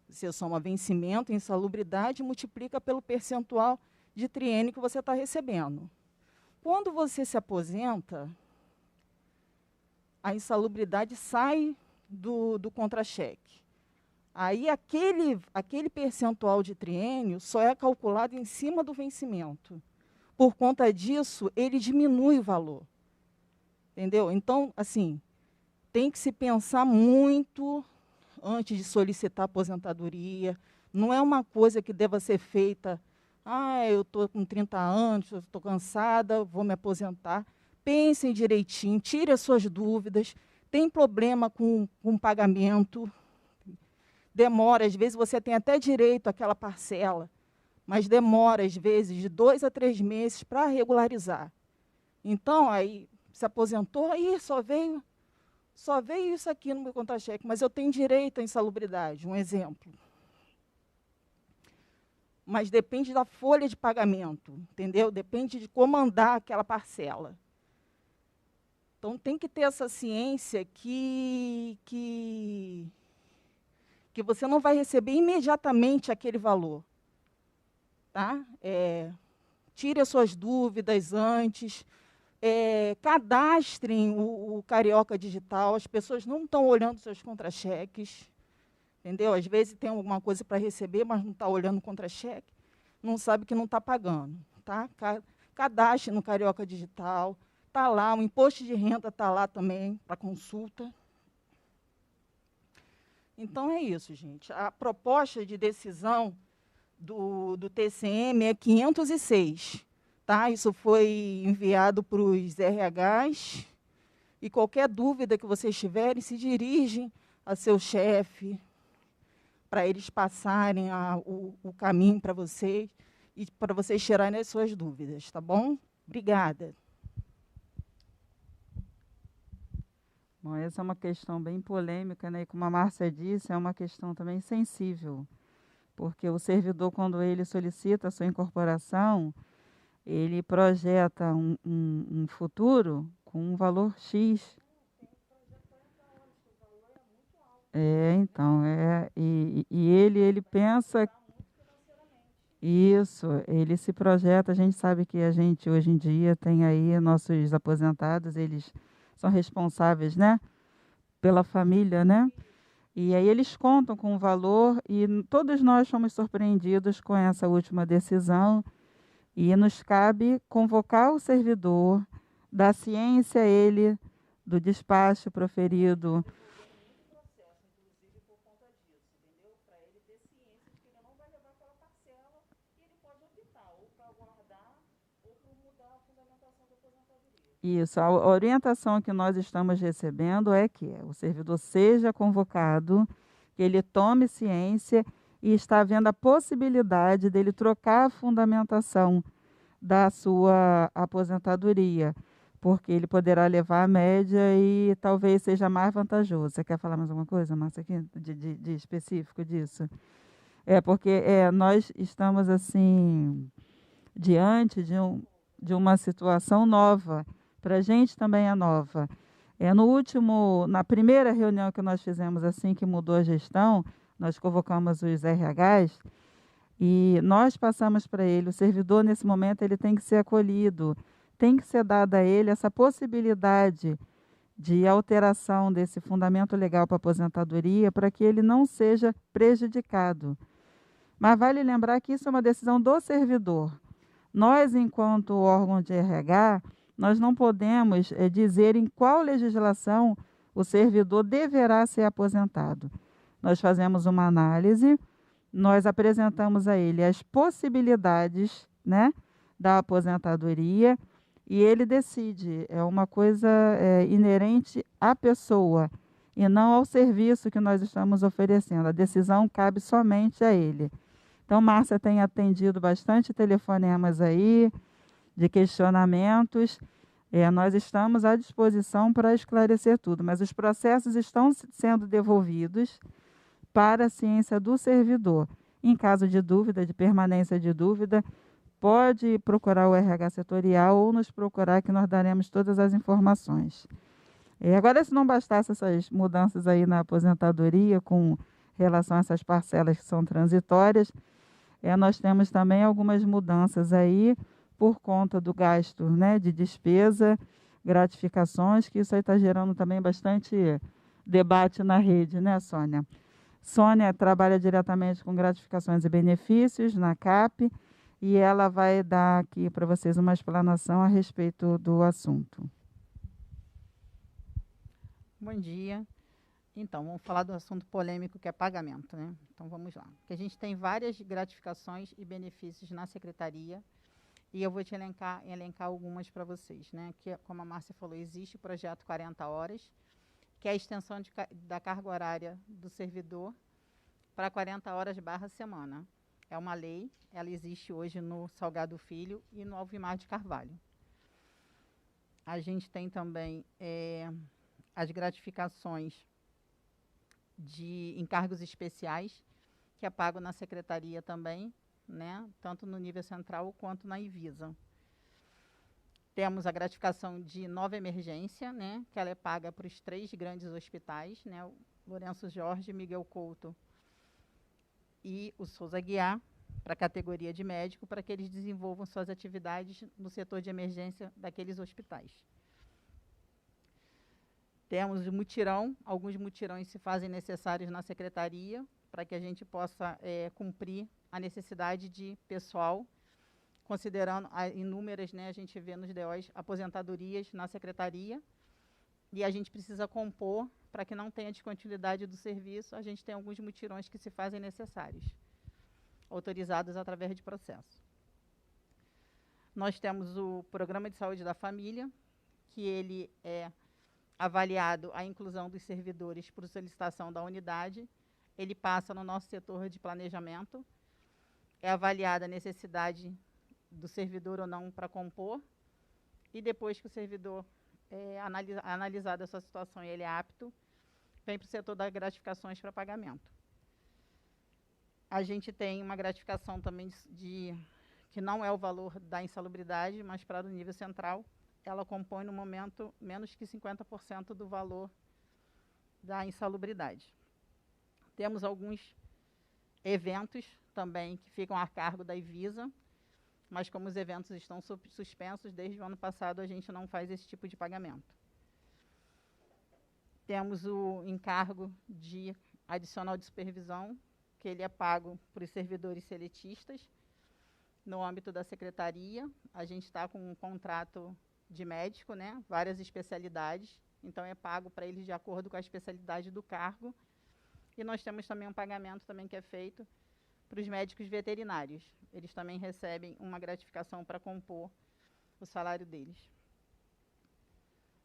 Você soma vencimento e insalubridade e multiplica pelo percentual de triênio que você está recebendo. Quando você se aposenta, a insalubridade sai do contra-cheque. Aí, aquele percentual de triênio só é calculado em cima do vencimento. Por conta disso, ele diminui o valor. Entendeu? Então, assim, tem que se pensar muito antes de solicitar aposentadoria. Não é uma coisa que deva ser feita, eu estou com 30 anos, estou cansada, vou me aposentar. Pensem direitinho, tire as suas dúvidas. Tem problema com pagamento, demora, às vezes você tem até direito àquela parcela, mas demora, às vezes, de 2 a 3 meses para regularizar. Então, aí, se aposentou, aí só veio isso aqui no meu contra-cheque, mas eu tenho direito à insalubridade, um exemplo. Mas depende da folha de pagamento, entendeu? Depende de como andar aquela parcela. Então, tem que ter essa ciência que você não vai receber imediatamente aquele valor. Tá? Tire as suas dúvidas antes, cadastrem o Carioca Digital, as pessoas não estão olhando seus contra-cheques, entendeu? Às vezes tem alguma coisa para receber, mas não está olhando o contra-cheque, não sabe que não está pagando. Tá? Cadastre no Carioca Digital, está lá, o imposto de renda está lá também para consulta. Então, é isso, gente. A proposta de decisão do TCM é 506. Tá? Isso foi enviado para os RHs. E qualquer dúvida que vocês tiverem, se dirigem a seu chefe, para eles passarem o caminho para vocês, e para vocês tirarem as suas dúvidas. Tá bom? Obrigada. Bom, essa é uma questão bem polêmica, né? E como a Márcia disse, é uma questão também sensível. porque o servidor, quando ele solicita a sua incorporação, ele projeta um futuro com um valor X. Então, e ele pensa isso, ele se projeta, a gente sabe que a gente hoje em dia tem aí nossos aposentados, eles são responsáveis, né, pela família, né? E aí eles contam com o valor e todos nós fomos surpreendidos com essa última decisão e nos cabe convocar o servidor, dar ciência a ele do despacho proferido. Isso, a orientação que nós estamos recebendo é que o servidor seja convocado, que ele tome ciência e está havendo a possibilidade dele trocar a fundamentação da sua aposentadoria, porque ele poderá levar a média e talvez seja mais vantajoso. Você quer falar mais alguma coisa, Márcia, aqui, de específico disso? Porque nós estamos, assim, diante de uma situação nova. Para a gente também é nova. Na primeira reunião que nós fizemos, assim que mudou a gestão, nós convocamos os RHs e nós passamos para ele, o servidor nesse momento ele tem que ser acolhido, tem que ser dada a ele essa possibilidade de alteração desse fundamento legal para a aposentadoria, para que ele não seja prejudicado. Mas vale lembrar que isso é uma decisão do servidor. Nós, enquanto órgão de RH, nós não podemos dizer em qual legislação o servidor deverá ser aposentado. Nós fazemos uma análise, nós apresentamos a ele as possibilidades, né, da aposentadoria e ele decide. É uma coisa inerente à pessoa e não ao serviço que nós estamos oferecendo. A decisão cabe somente a ele. Então, Márcia tem atendido bastante telefonemas aí, de questionamentos. Nós estamos à disposição para esclarecer tudo, mas os processos estão sendo devolvidos para a ciência do servidor. Em caso de dúvida, de permanência de dúvida, pode procurar o RH setorial ou nos procurar que nós daremos todas as informações. Agora, se não bastasse essas mudanças aí na aposentadoria com relação a essas parcelas que são transitórias, nós temos também algumas mudanças aí por conta do gasto, né, de despesa, gratificações, que isso aí está gerando também bastante debate na rede, né, Sônia? Sônia trabalha diretamente com gratificações e benefícios na CAP e ela vai dar aqui para vocês uma explanação a respeito do assunto. Bom dia. Então, vamos falar do assunto polêmico que é pagamento, né? Então, vamos lá. Porque a gente tem várias gratificações e benefícios na secretaria e eu vou te elencar algumas para vocês, né? Que, como a Márcia falou, existe o projeto 40 horas, que é a extensão da carga horária do servidor para 40 horas / semana. É uma lei, ela existe hoje no Salgado Filho e no Alvimar de Carvalho. A gente tem também as gratificações de encargos especiais, que é pago na secretaria também, né? Tanto no nível central quanto na Ivisa. Temos a gratificação de nova emergência, né? Que ela é paga para os 3 grandes hospitais, né? O Lourenço Jorge, Miguel Couto e o Souza Guiar, para a categoria de médico, para que eles desenvolvam suas atividades no setor de emergência daqueles hospitais. Temos o mutirão, alguns mutirões se fazem necessários na secretaria, para que a gente possa cumprir a necessidade de pessoal, considerando inúmeras, né, a gente vê nos DOs, aposentadorias na secretaria, e a gente precisa compor, para que não tenha descontinuidade do serviço, a gente tem alguns mutirões que se fazem necessários, autorizados através de processo. Nós temos o Programa de Saúde da Família, que ele é avaliado a inclusão dos servidores por solicitação da unidade, ele passa no nosso setor de planejamento, é avaliada a necessidade do servidor ou não para compor, e depois que o servidor analisada a sua situação e ele é apto, vem para o setor das gratificações para pagamento. A gente tem uma gratificação também que não é o valor da insalubridade, mas para o nível central, ela compõe no momento menos que 50% do valor da insalubridade. Temos alguns eventos também que ficam a cargo da Ivisa, mas como os eventos estão suspensos desde o ano passado, a gente não faz esse tipo de pagamento. Temos o encargo de adicional de supervisão, que ele é pago por servidores seletistas no âmbito da secretaria. A gente está com um contrato de médico, né, várias especialidades, então é pago para eles de acordo com a especialidade do cargo. E nós temos também um pagamento também que é feito para os médicos veterinários. Eles também recebem uma gratificação para compor o salário deles.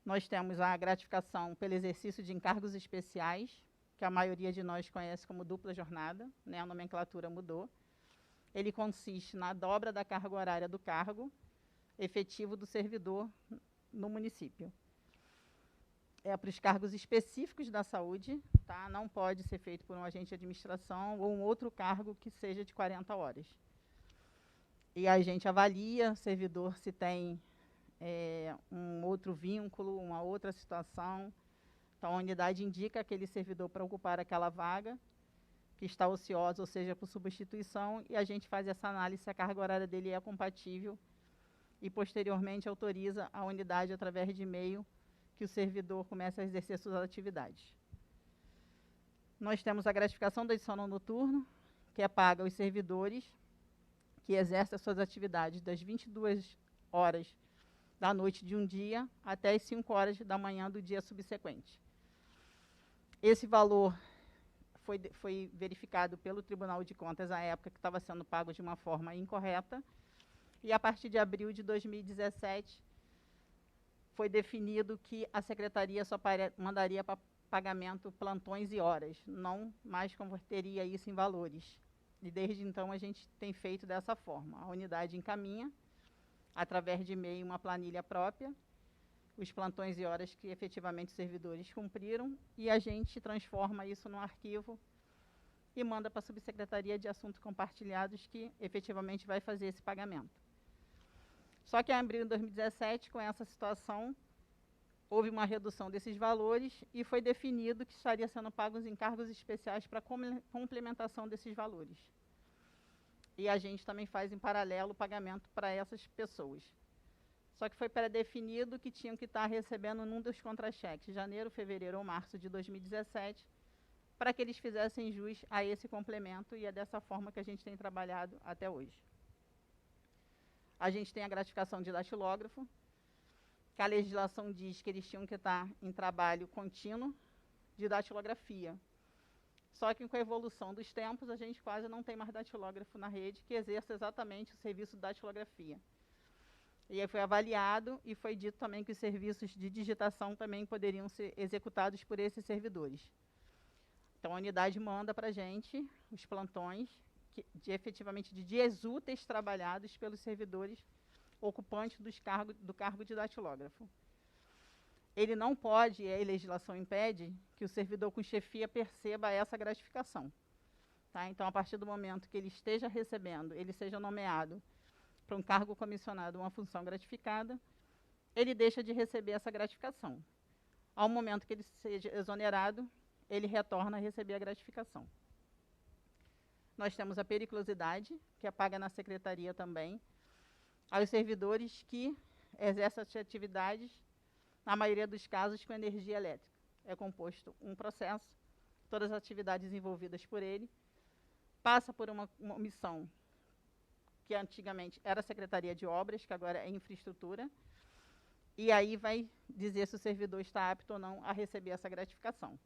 Nós temos a gratificação pelo exercício de encargos especiais, que a maioria de nós conhece como dupla jornada, né? A nomenclatura mudou. Ele consiste na dobra da carga horária do cargo efetivo do servidor no município. É para os cargos específicos da saúde, tá? Não pode ser feito por um agente de administração ou um outro cargo que seja de 40 horas. E a gente avalia o servidor se tem um outro vínculo, uma outra situação. Então, a unidade indica aquele servidor para ocupar aquela vaga que está ociosa, ou seja, por substituição, e a gente faz essa análise se a carga horária dele é compatível e, posteriormente, autoriza a unidade, através de e-mail, que o servidor comece a exercer suas atividades. Nós temos a gratificação do adicional noturno, que é paga aos servidores que exercem as suas atividades das 22 horas da noite de um dia até as 5 horas da manhã do dia subsequente. Esse valor foi verificado pelo Tribunal de Contas à época que estava sendo pago de uma forma incorreta, e a partir de abril de 2017 foi definido que a Secretaria só mandaria para pagamento plantões e horas, não mais converteria isso em valores. E desde então a gente tem feito dessa forma. A unidade encaminha, através de e-mail, uma planilha própria, os plantões e horas que efetivamente os servidores cumpriram, e a gente transforma isso num arquivo e manda para a Subsecretaria de Assuntos Compartilhados, que efetivamente vai fazer esse pagamento. Só que em abril de 2017, com essa situação, houve uma redução desses valores e foi definido que estaria sendo pagos encargos especiais para complementação desses valores. E a gente também faz em paralelo o pagamento para essas pessoas. Só que foi pré-definido que tinham que estar recebendo num dos contra-cheques, janeiro, fevereiro ou março de 2017, para que eles fizessem jus a esse complemento, e é dessa forma que a gente tem trabalhado até hoje. A gente tem a gratificação de datilógrafo, que a legislação diz que eles tinham que estar em trabalho contínuo de datilografia. Só que com a evolução dos tempos, a gente quase não tem mais datilógrafo na rede que exerça exatamente o serviço de datilografia. E aí foi avaliado e foi dito também que os serviços de digitação também poderiam ser executados por esses servidores. Então, a unidade manda para a gente os plantões efetivamente de dias úteis trabalhados pelos servidores ocupantes do cargo de datilógrafo. Ele não pode, e a legislação impede, que o servidor com chefia perceba essa gratificação. Tá? Então, a partir do momento que ele esteja recebendo, ele seja nomeado para um cargo comissionado, uma função gratificada, ele deixa de receber essa gratificação. Ao momento que ele seja exonerado, ele retorna a receber a gratificação. Nós temos a periculosidade, que é paga na secretaria também, aos servidores que exercem as atividades, na maioria dos casos, com energia elétrica. É composto um processo, todas as atividades envolvidas por ele, passa por uma missão que antigamente era a Secretaria de Obras, que agora é Infraestrutura, e aí vai dizer se o servidor está apto ou não a receber essa gratificação.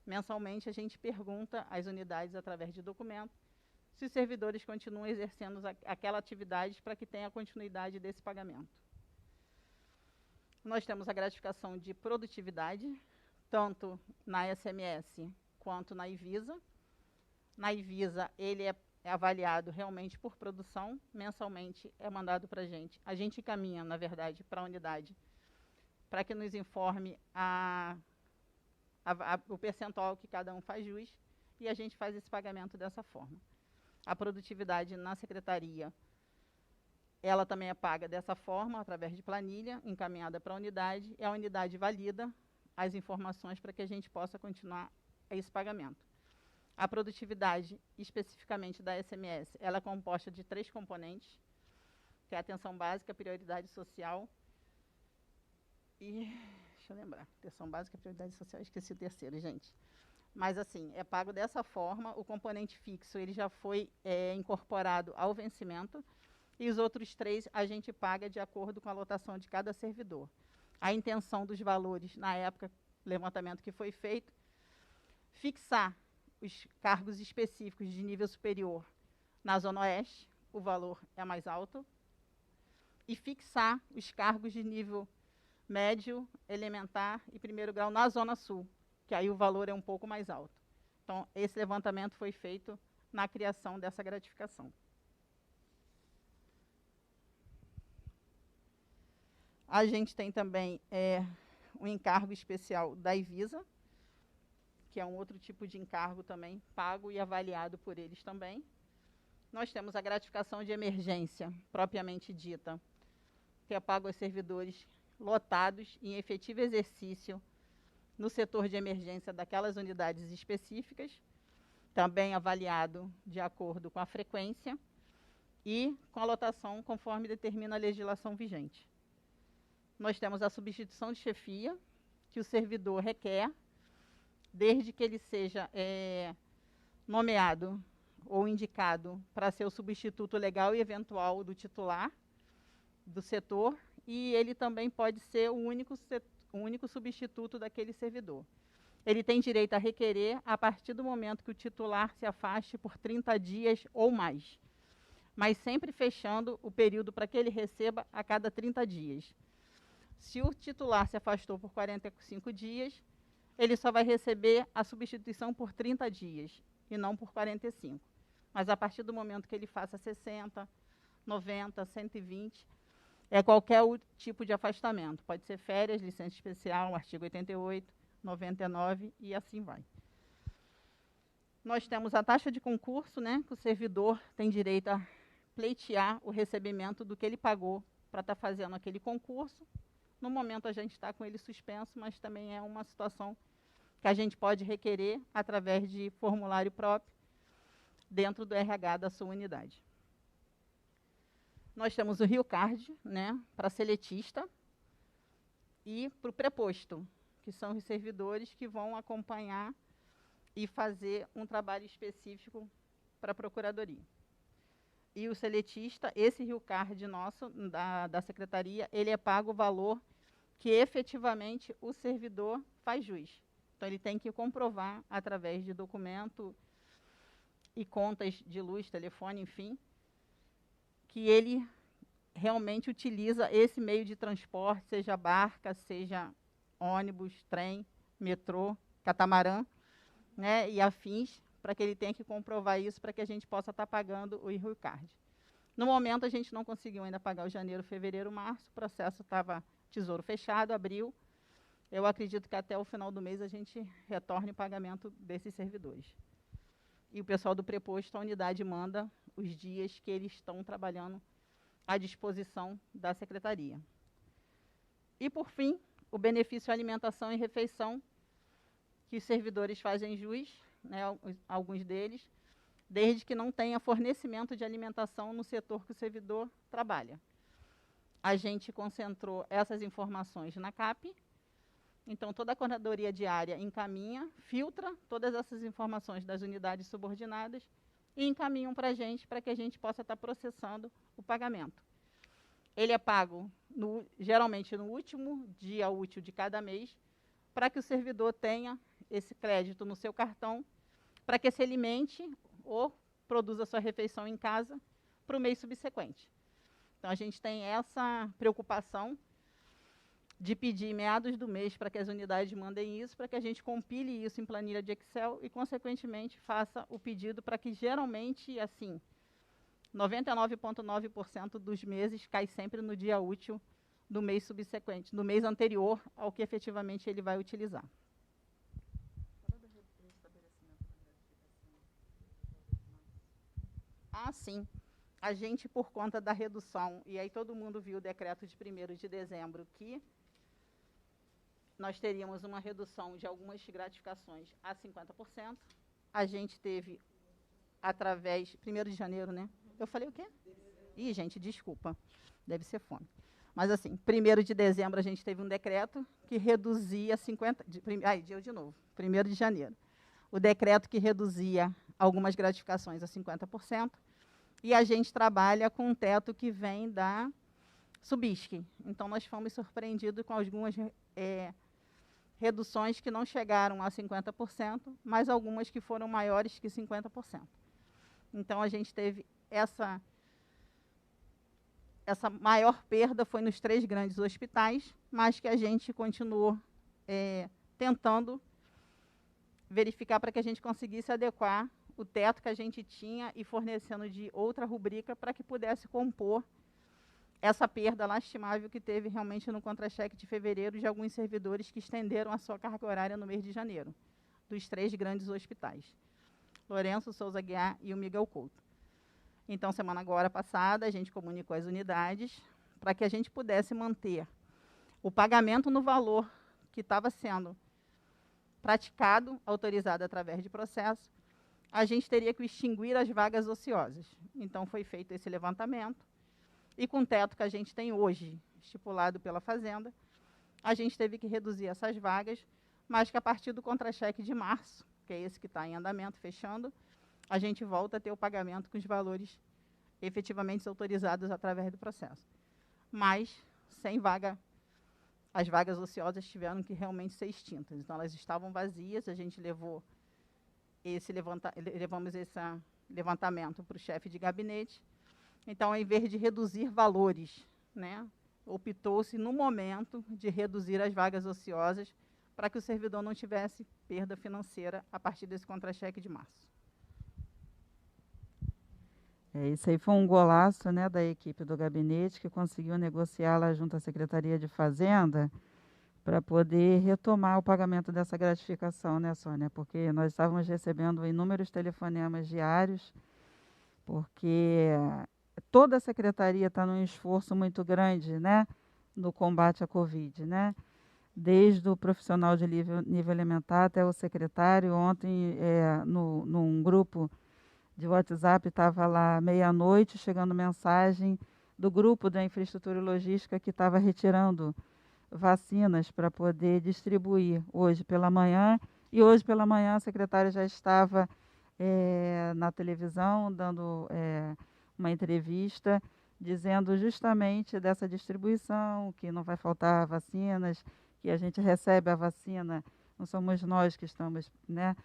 Mensalmente, a gente pergunta às unidades, através de documento, se os servidores continuam exercendo aquela atividade para que tenha continuidade desse pagamento. Nós temos a gratificação de produtividade, tanto na SMS quanto na Ivisa. Na Ivisa, ele é avaliado realmente por produção, mensalmente é mandado para a gente. A gente encaminha, na verdade, para a unidade, para que nos informe o percentual que cada um faz jus, e a gente faz esse pagamento dessa forma. A produtividade na secretaria, ela também é paga dessa forma, através de planilha, encaminhada para a unidade, e a unidade valida as informações para que a gente possa continuar esse pagamento. A produtividade, especificamente da SMS, ela é composta de 3 componentes, que é a atenção básica, prioridade social e... deixa eu lembrar, atenção básica, prioridade social, esqueci o terceiro, gente. Mas, assim, é pago dessa forma, o componente fixo ele já foi incorporado ao vencimento, e os outros 3 a gente paga de acordo com a lotação de cada servidor. A intenção dos valores, na época, levantamento que foi feito, fixar os cargos específicos de nível superior na Zona Oeste, o valor é mais alto, e fixar os cargos de nível médio, elementar e primeiro grau na Zona Sul, que aí o valor é um pouco mais alto. Então, esse levantamento foi feito na criação dessa gratificação. A gente tem também um encargo especial da Ivisa, que é um outro tipo de encargo também, pago e avaliado por eles também. Nós temos a gratificação de emergência, propriamente dita, que é pago aos servidores lotados em efetivo exercício no setor de emergência daquelas unidades específicas, também avaliado de acordo com a frequência e com a lotação conforme determina a legislação vigente. Nós temos a substituição de chefia, que o servidor requer, desde que ele seja nomeado ou indicado para ser o substituto legal e eventual do titular do setor, e ele também pode ser o único substituto daquele servidor. Ele tem direito a requerer a partir do momento que o titular se afaste por 30 dias ou mais, mas sempre fechando o período para que ele receba a cada 30 dias. Se o titular se afastou por 45 dias, ele só vai receber a substituição por 30 dias e não por 45. Mas a partir do momento que ele faça 60, 90, 120, é qualquer tipo de afastamento. Pode ser férias, licença especial, artigo 88, 99 e assim vai. Nós temos a taxa de concurso, né, que o servidor tem direito a pleitear o recebimento do que ele pagou para estar fazendo aquele concurso. No momento a gente está com ele suspenso, mas também é uma situação que a gente pode requerer através de formulário próprio dentro do RH da sua unidade. Nós temos o Rio Card, né, para seletista e para o preposto, que são os servidores que vão acompanhar e fazer um trabalho específico para a Procuradoria. E o seletista, esse Rio Card nosso, da Secretaria, ele é pago o valor que efetivamente o servidor faz jus. Então, ele tem que comprovar, através de documento e contas de luz, telefone, enfim, que ele realmente utiliza esse meio de transporte, seja barca, seja ônibus, trem, metrô, catamarã, né, e afins, para que ele tenha que comprovar isso, para que a gente possa estar pagando o Rio Card. No momento, a gente não conseguiu ainda pagar o janeiro, fevereiro, março, o processo estava tesouro fechado, abril. Eu acredito que até o final do mês a gente retorne o pagamento desses servidores. E o pessoal do preposto, a unidade manda os dias que eles estão trabalhando à disposição da secretaria. E, por fim, o benefício alimentação e refeição, que os servidores fazem jus, né, alguns deles, desde que não tenha fornecimento de alimentação no setor que o servidor trabalha. A gente concentrou essas informações na CAP, então toda a coordenadoria diária encaminha, filtra todas essas informações das unidades subordinadas e encaminham para a gente, para que a gente possa estar processando o pagamento. Ele é pago, geralmente, no último dia útil de cada mês, para que o servidor tenha esse crédito no seu cartão, para que se alimente ou produza sua refeição em casa para o mês subsequente. Então, a gente tem essa preocupação de pedir em meados do mês para que as unidades mandem isso, para que a gente compile isso em planilha de Excel e, consequentemente, faça o pedido para que, geralmente, assim, 99,9% dos meses cai sempre no dia útil do mês subsequente, do mês anterior ao que efetivamente ele vai utilizar. Ah, sim. A gente, por conta da redução, e aí todo mundo viu o decreto de 1º de dezembro, que nós teríamos uma redução de algumas gratificações a 50%. A gente teve, através... 1º de janeiro, né? Eu falei o quê? Ih, gente, desculpa. Deve ser fome. Mas, assim, 1º de dezembro, a gente teve um decreto que reduzia 50%... de novo. 1º de janeiro. O decreto que reduzia algumas gratificações a 50%. E a gente trabalha com um teto que vem da Subisc. Então, nós fomos surpreendidos com algumas reduções que não chegaram a 50%, mas algumas que foram maiores que 50%. Então, a gente teve essa maior perda foi nos 3 grandes hospitais, mas que a gente continuou tentando verificar para que a gente conseguisse adequar o teto que a gente tinha e fornecendo de outra rubrica para que pudesse compor essa perda lastimável que teve realmente no contra-cheque de fevereiro de alguns servidores que estenderam a sua carga horária no mês de janeiro, dos 3 grandes hospitais, Lourenço, Souza Aguiar e o Miguel Couto. Então, semana agora passada, a gente comunicou as unidades para que a gente pudesse manter o pagamento no valor que estava sendo praticado, autorizado através de processo. A gente teria que extinguir as vagas ociosas. Então, foi feito esse levantamento. E com o teto que a gente tem hoje, estipulado pela Fazenda, a gente teve que reduzir essas vagas, mas que a partir do contra-cheque de março, que é esse que está em andamento, fechando, a gente volta a ter o pagamento com os valores efetivamente autorizados através do processo. Mas, sem vaga, as vagas ociosas tiveram que realmente ser extintas. Então, elas estavam vazias, a gente levamos esse levantamento para o chefe de gabinete. Então, ao invés de reduzir valores, né, optou-se, no momento, de reduzir as vagas ociosas para que o servidor não tivesse perda financeira a partir desse contra-cheque de março. Isso aí foi um golaço, né, da equipe do gabinete, que conseguiu negociar lá junto à Secretaria de Fazenda para poder retomar o pagamento dessa gratificação, né, Sônia? Porque nós estávamos recebendo inúmeros telefonemas diários, porque toda a secretaria está num esforço muito grande, né, no combate à Covid, né? Desde o profissional de nível elementar até o secretário. Ontem, num grupo de WhatsApp, estava lá meia-noite, chegando mensagem do grupo da infraestrutura e logística que estava retirando vacinas para poder distribuir hoje pela manhã. E hoje pela manhã a secretária já estava na televisão dando uma entrevista dizendo justamente dessa distribuição, que não vai faltar vacinas, que a gente recebe a vacina, não somos nós que estamos, né,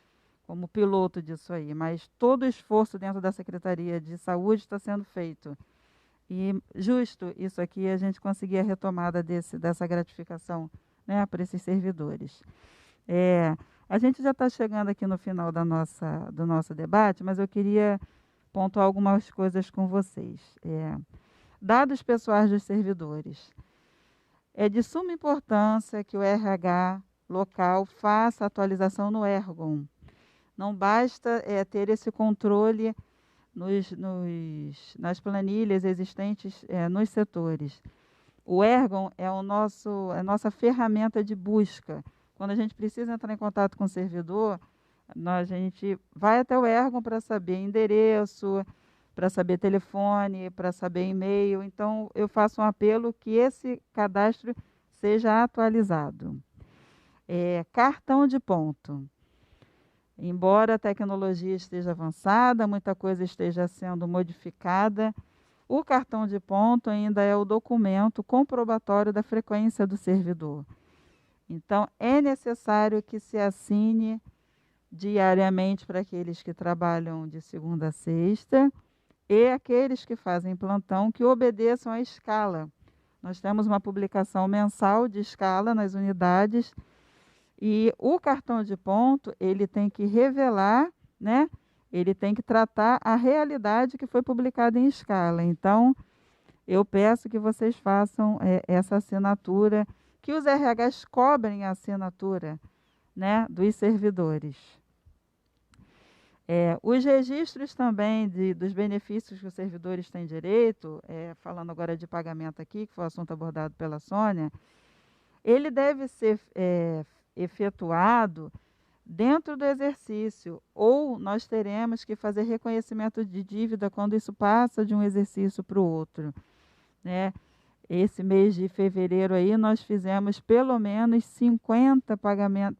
como piloto disso aí, mas todo o esforço dentro da Secretaria de Saúde está sendo feito. E justo isso aqui, a gente conseguir a retomada dessa gratificação, né, para esses servidores. A gente já está chegando aqui no final do nosso debate, mas eu queria pontuar algumas coisas com vocês. Dados pessoais dos servidores. É de suma importância que o RH local faça atualização no Ergon. Não basta ter esse controle nas planilhas existentes nos setores. O Ergon é a nossa ferramenta de busca. Quando a gente precisa entrar em contato com o servidor, a gente vai até o Ergon para saber endereço, para saber telefone, para saber e-mail. Então, eu faço um apelo que esse cadastro seja atualizado. Cartão de ponto. Embora a tecnologia esteja avançada, muita coisa esteja sendo modificada, o cartão de ponto ainda é o documento comprobatório da frequência do servidor. Então, é necessário que se assine diariamente para aqueles que trabalham de segunda a sexta e aqueles que fazem plantão, que obedeçam à escala. Nós temos uma publicação mensal de escala nas unidades e o cartão de ponto, ele tem que revelar, né? Ele tem que tratar a realidade que foi publicada em escala. Então, eu peço que vocês façam essa assinatura, que os RHs cobrem a assinatura, né, dos servidores. Os registros também dos benefícios que os servidores têm direito, falando agora de pagamento aqui, que foi o assunto abordado pela Sônia, ele deve ser efetuado dentro do exercício, ou nós teremos que fazer reconhecimento de dívida quando isso passa de um exercício para o outro, né? Esse mês de fevereiro aí nós fizemos pelo menos 50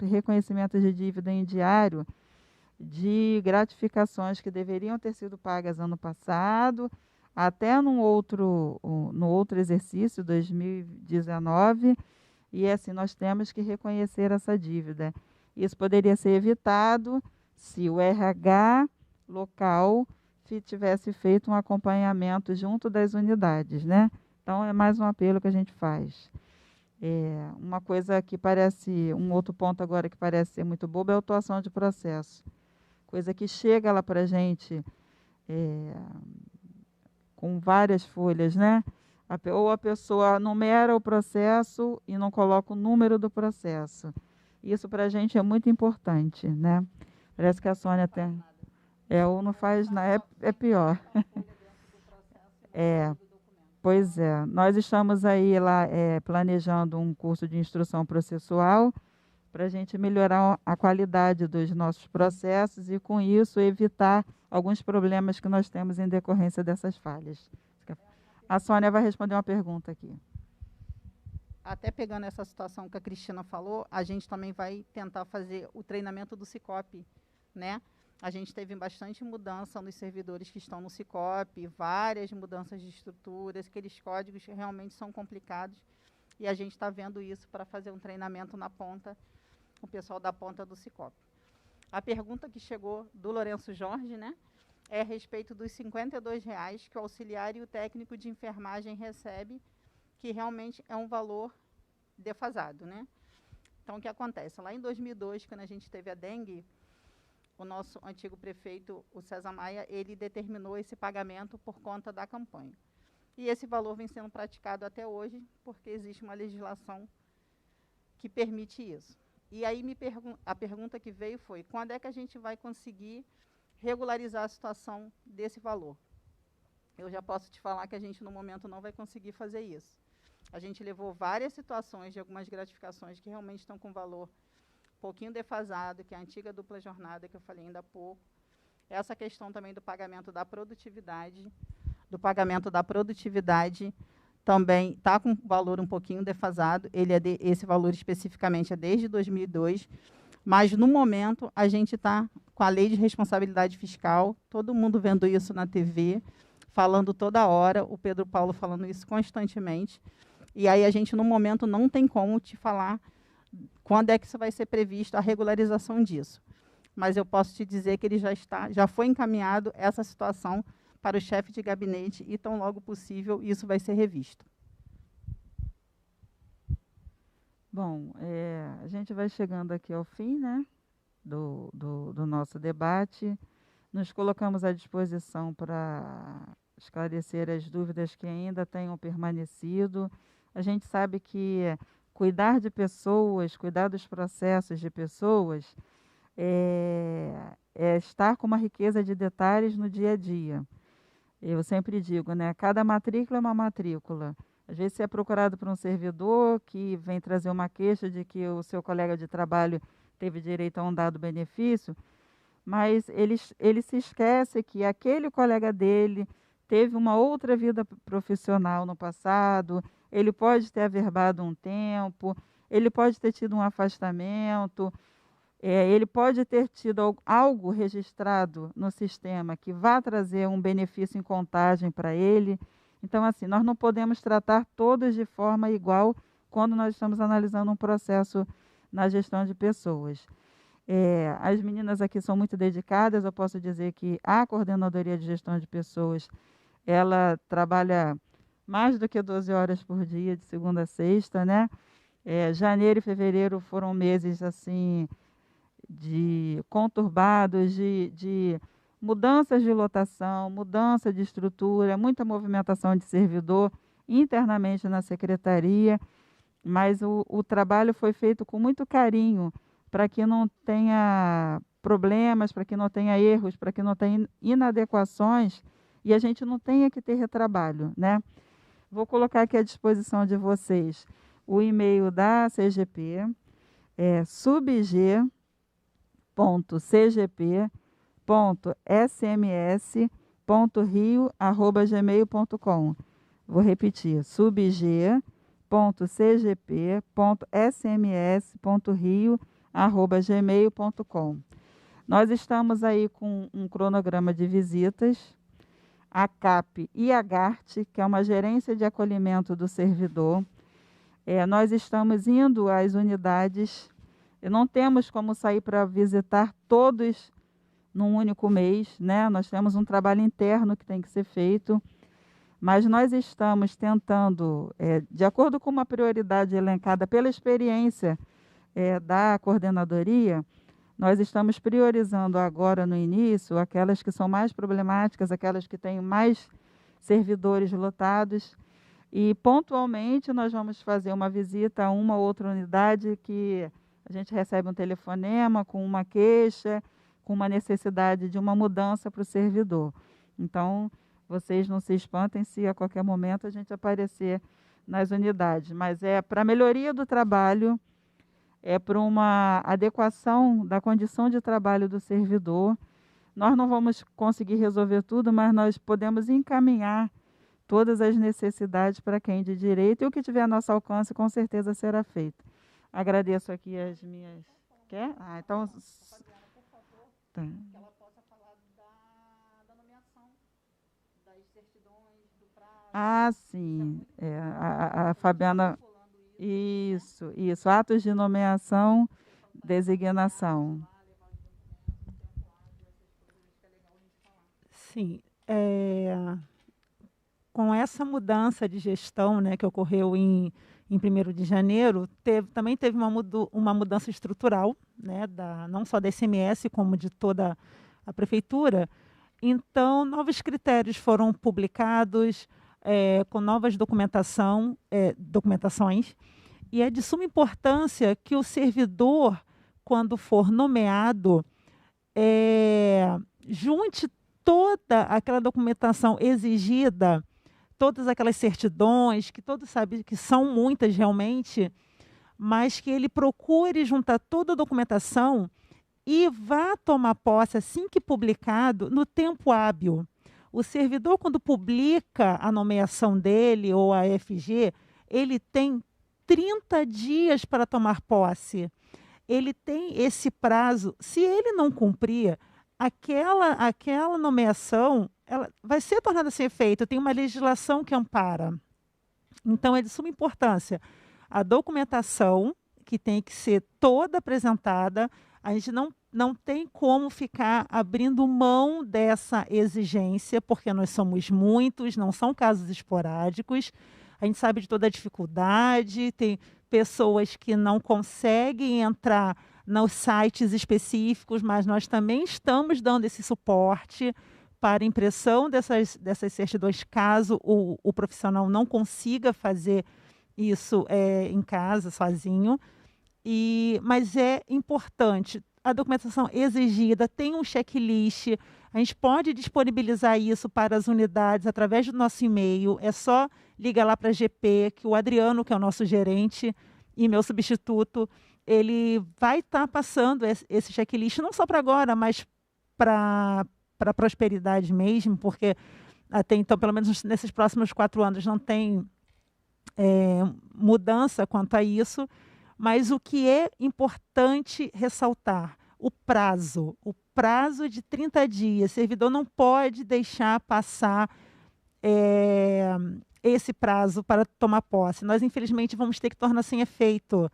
reconhecimentos de dívida em diário de gratificações que deveriam ter sido pagas ano passado, até no outro exercício, 2019, e assim nós temos que reconhecer essa dívida. Isso poderia ser evitado se o RH local tivesse feito um acompanhamento junto das unidades, né? Então, é mais um apelo que a gente faz. Uma coisa que parece, um outro ponto agora que parece ser muito bobo é a autuação de processo. Coisa que chega lá para a gente com várias folhas, né? Ou a pessoa numera o processo e não coloca o número do processo. Isso para a gente é muito importante, né? Parece que a Sônia tem... ou não faz nada, é pior. Pois é. Nós estamos aí lá planejando um curso de instrução processual para a gente melhorar a qualidade dos nossos processos e, com isso, evitar alguns problemas que nós temos em decorrência dessas falhas. A Sônia vai responder uma pergunta aqui. Até pegando essa situação que a Cristina falou, a gente também vai tentar fazer o treinamento do Sicope, né? A gente teve bastante mudança nos servidores que estão no Sicope, várias mudanças de estruturas, aqueles códigos realmente são complicados, e a gente está vendo isso para fazer um treinamento na ponta, com o pessoal da ponta do Sicope. A pergunta que chegou do Lourenço Jorge, né, é a respeito dos R$ 52,00 que o auxiliar e o técnico de enfermagem recebe, que realmente é um valor defasado, né? Então, o que acontece? Lá em 2002, quando a gente teve a dengue, o nosso antigo prefeito, o César Maia, ele determinou esse pagamento por conta da campanha. E esse valor vem sendo praticado até hoje, porque existe uma legislação que permite isso. E aí a pergunta que veio foi, quando é que a gente vai conseguir regularizar a situação desse valor? Eu já posso te falar que a gente, no momento, não vai conseguir fazer isso. A gente levou várias situações de algumas gratificações que realmente estão com valor um pouquinho defasado, que é a antiga dupla jornada, que eu falei ainda há pouco. Essa questão também do pagamento da produtividade, também está com valor um pouquinho defasado. Esse valor especificamente é desde 2002, mas, no momento, a gente está com a lei de responsabilidade fiscal, todo mundo vendo isso na TV, falando toda hora, o Pedro Paulo falando isso constantemente. E aí a gente, no momento, não tem como te falar quando é que isso vai ser previsto, a regularização disso. Mas eu posso te dizer que ele já foi encaminhado essa situação para o chefe de gabinete e, tão logo possível, isso vai ser revisto. Bom, a gente vai chegando aqui ao fim, né, do nosso debate. Nos colocamos à disposição para esclarecer as dúvidas que ainda tenham permanecido. A gente sabe que cuidar de pessoas, cuidar dos processos de pessoas, é estar com uma riqueza de detalhes no dia a dia. Eu sempre digo, né, cada matrícula é uma matrícula. Às vezes você é procurado por um servidor que vem trazer uma queixa de que o seu colega de trabalho teve direito a um dado benefício, mas ele se esquece que aquele colega dele teve uma outra vida profissional no passado, ele pode ter averbado um tempo, ele pode ter tido um afastamento, ele pode ter tido algo registrado no sistema que vá trazer um benefício em contagem para ele. Então, assim, nós não podemos tratar todos de forma igual quando nós estamos analisando um processo na gestão de pessoas. As meninas aqui são muito dedicadas, eu posso dizer que a Coordenadoria de Gestão de Pessoas, ela trabalha mais do que 12 horas por dia, de segunda a sexta, né? Janeiro e fevereiro foram meses, assim, conturbados, de mudanças de lotação, mudança de estrutura, muita movimentação de servidor internamente na secretaria, mas o trabalho foi feito com muito carinho para que não tenha problemas, para que não tenha erros, para que não tenha inadequações e a gente não tenha que ter retrabalho, né? Vou colocar aqui à disposição de vocês o e-mail da CGP, subg.sms.rio@gmail.com. Vou repetir, subg.cgp.sms.rio@gmail.com. Nós estamos aí com um cronograma de visitas, a CAP e a GART, que é uma gerência de acolhimento do servidor. Nós estamos indo às unidades, e não temos como sair para visitar todos num único mês, né? Nós temos um trabalho interno que tem que ser feito, mas nós estamos tentando, de acordo com uma prioridade elencada pela experiência da coordenadoria, nós estamos priorizando agora no início aquelas que são mais problemáticas, aquelas que têm mais servidores lotados, e pontualmente nós vamos fazer uma visita a uma ou outra unidade que a gente recebe um telefonema com uma queixa, com uma necessidade de uma mudança para o servidor. Então, vocês não se espantem se a qualquer momento a gente aparecer nas unidades, mas é para a melhoria do trabalho, é para uma adequação da condição de trabalho do servidor. Nós não vamos conseguir resolver tudo, mas nós podemos encaminhar todas as necessidades para quem de direito, e o que tiver a nosso alcance, com certeza será feito. Agradeço aqui as minhas... Quer? Então... Tá. Que ela possa falar da nomeação, das certidões, do prazo. Sim. A Fabiana... Isso. Atos de nomeação, designação. Sim. Com essa mudança de gestão, né, que ocorreu em 1º de janeiro, também teve uma mudança estrutural, né, não só da SMS, como de toda a prefeitura. Então, novos critérios foram publicados, com novas documentações, e é de suma importância que o servidor, quando for nomeado, junte toda aquela documentação exigida, todas aquelas certidões, que todos sabem que são muitas realmente, mas que ele procure juntar toda a documentação e vá tomar posse, assim que publicado, no tempo hábil. O servidor, quando publica a nomeação dele ou a FG, ele tem 30 dias para tomar posse. Ele tem esse prazo. Se ele não cumprir, aquela nomeação, ela vai ser tornada sem efeito. Tem uma legislação que ampara. Então, é de suma importância a documentação, que tem que ser toda apresentada. A gente não tem como ficar abrindo mão dessa exigência, porque nós somos muitos, não são casos esporádicos. A gente sabe de toda a dificuldade, tem pessoas que não conseguem entrar nos sites específicos, mas nós também estamos dando esse suporte para impressão dessas certidões, caso o profissional não consiga fazer isso em casa, sozinho. Mas é importante, a documentação exigida, tem um checklist, a gente pode disponibilizar isso para as unidades através do nosso e-mail, é só ligar lá para a GP, que o Adriano, que é o nosso gerente e meu substituto, ele vai estar passando esse checklist, não só para agora, mas para a prosperidade mesmo, porque até então, pelo menos nesses próximos 4 anos, não tem mudança quanto a isso. Mas o que é importante ressaltar, o prazo de 30 dias. O servidor não pode deixar passar esse prazo para tomar posse. Nós, infelizmente, vamos ter que tornar sem efeito.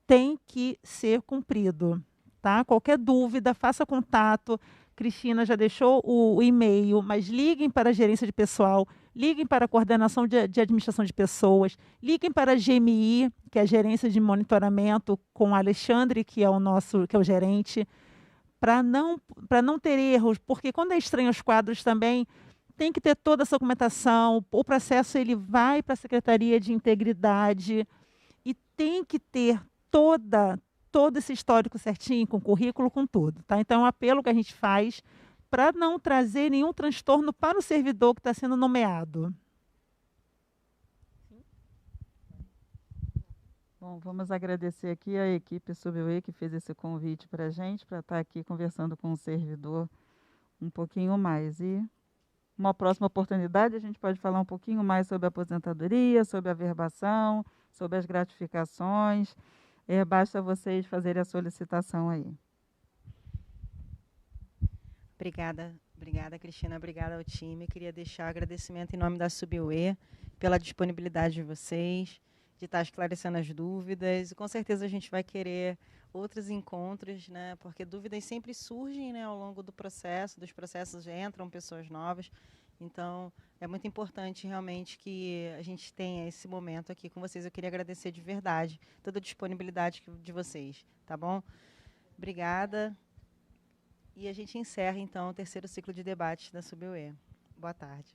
Tem que ser cumprido. Tá? Qualquer dúvida, faça contato. Cristina já deixou o e-mail, mas liguem para a gerência de pessoal, liguem para a coordenação de administração de pessoas, liguem para a GMI, que é a gerência de monitoramento, com o Alexandre, que é o gerente, para não ter erros, porque quando é estranho os quadros também, tem que ter toda essa documentação, o processo ele vai para a Secretaria de Integridade e tem que ter toda todo esse histórico certinho, com currículo, com tudo. Tá? Então, é um apelo que a gente faz para não trazer nenhum transtorno para o servidor que está sendo nomeado. Bom, vamos agradecer aqui a equipe SubUE que fez esse convite para a gente, para estar aqui conversando com o servidor um pouquinho mais. E uma próxima oportunidade a gente pode falar um pouquinho mais sobre a aposentadoria, sobre a verbação, sobre as gratificações. Basta vocês fazerem a solicitação aí. Obrigada, Cristina. Obrigada ao time. Queria deixar agradecimento em nome da SubUE pela disponibilidade de vocês, de estar esclarecendo as dúvidas. E com certeza a gente vai querer outros encontros, né? Porque dúvidas sempre surgem, né, ao longo do processo. Dos processos entram pessoas novas. Então, é muito importante realmente que a gente tenha esse momento aqui com vocês. Eu queria agradecer de verdade toda a disponibilidade de vocês, tá bom? Obrigada. E a gente encerra, então, o terceiro ciclo de debate da SubUE. Boa tarde.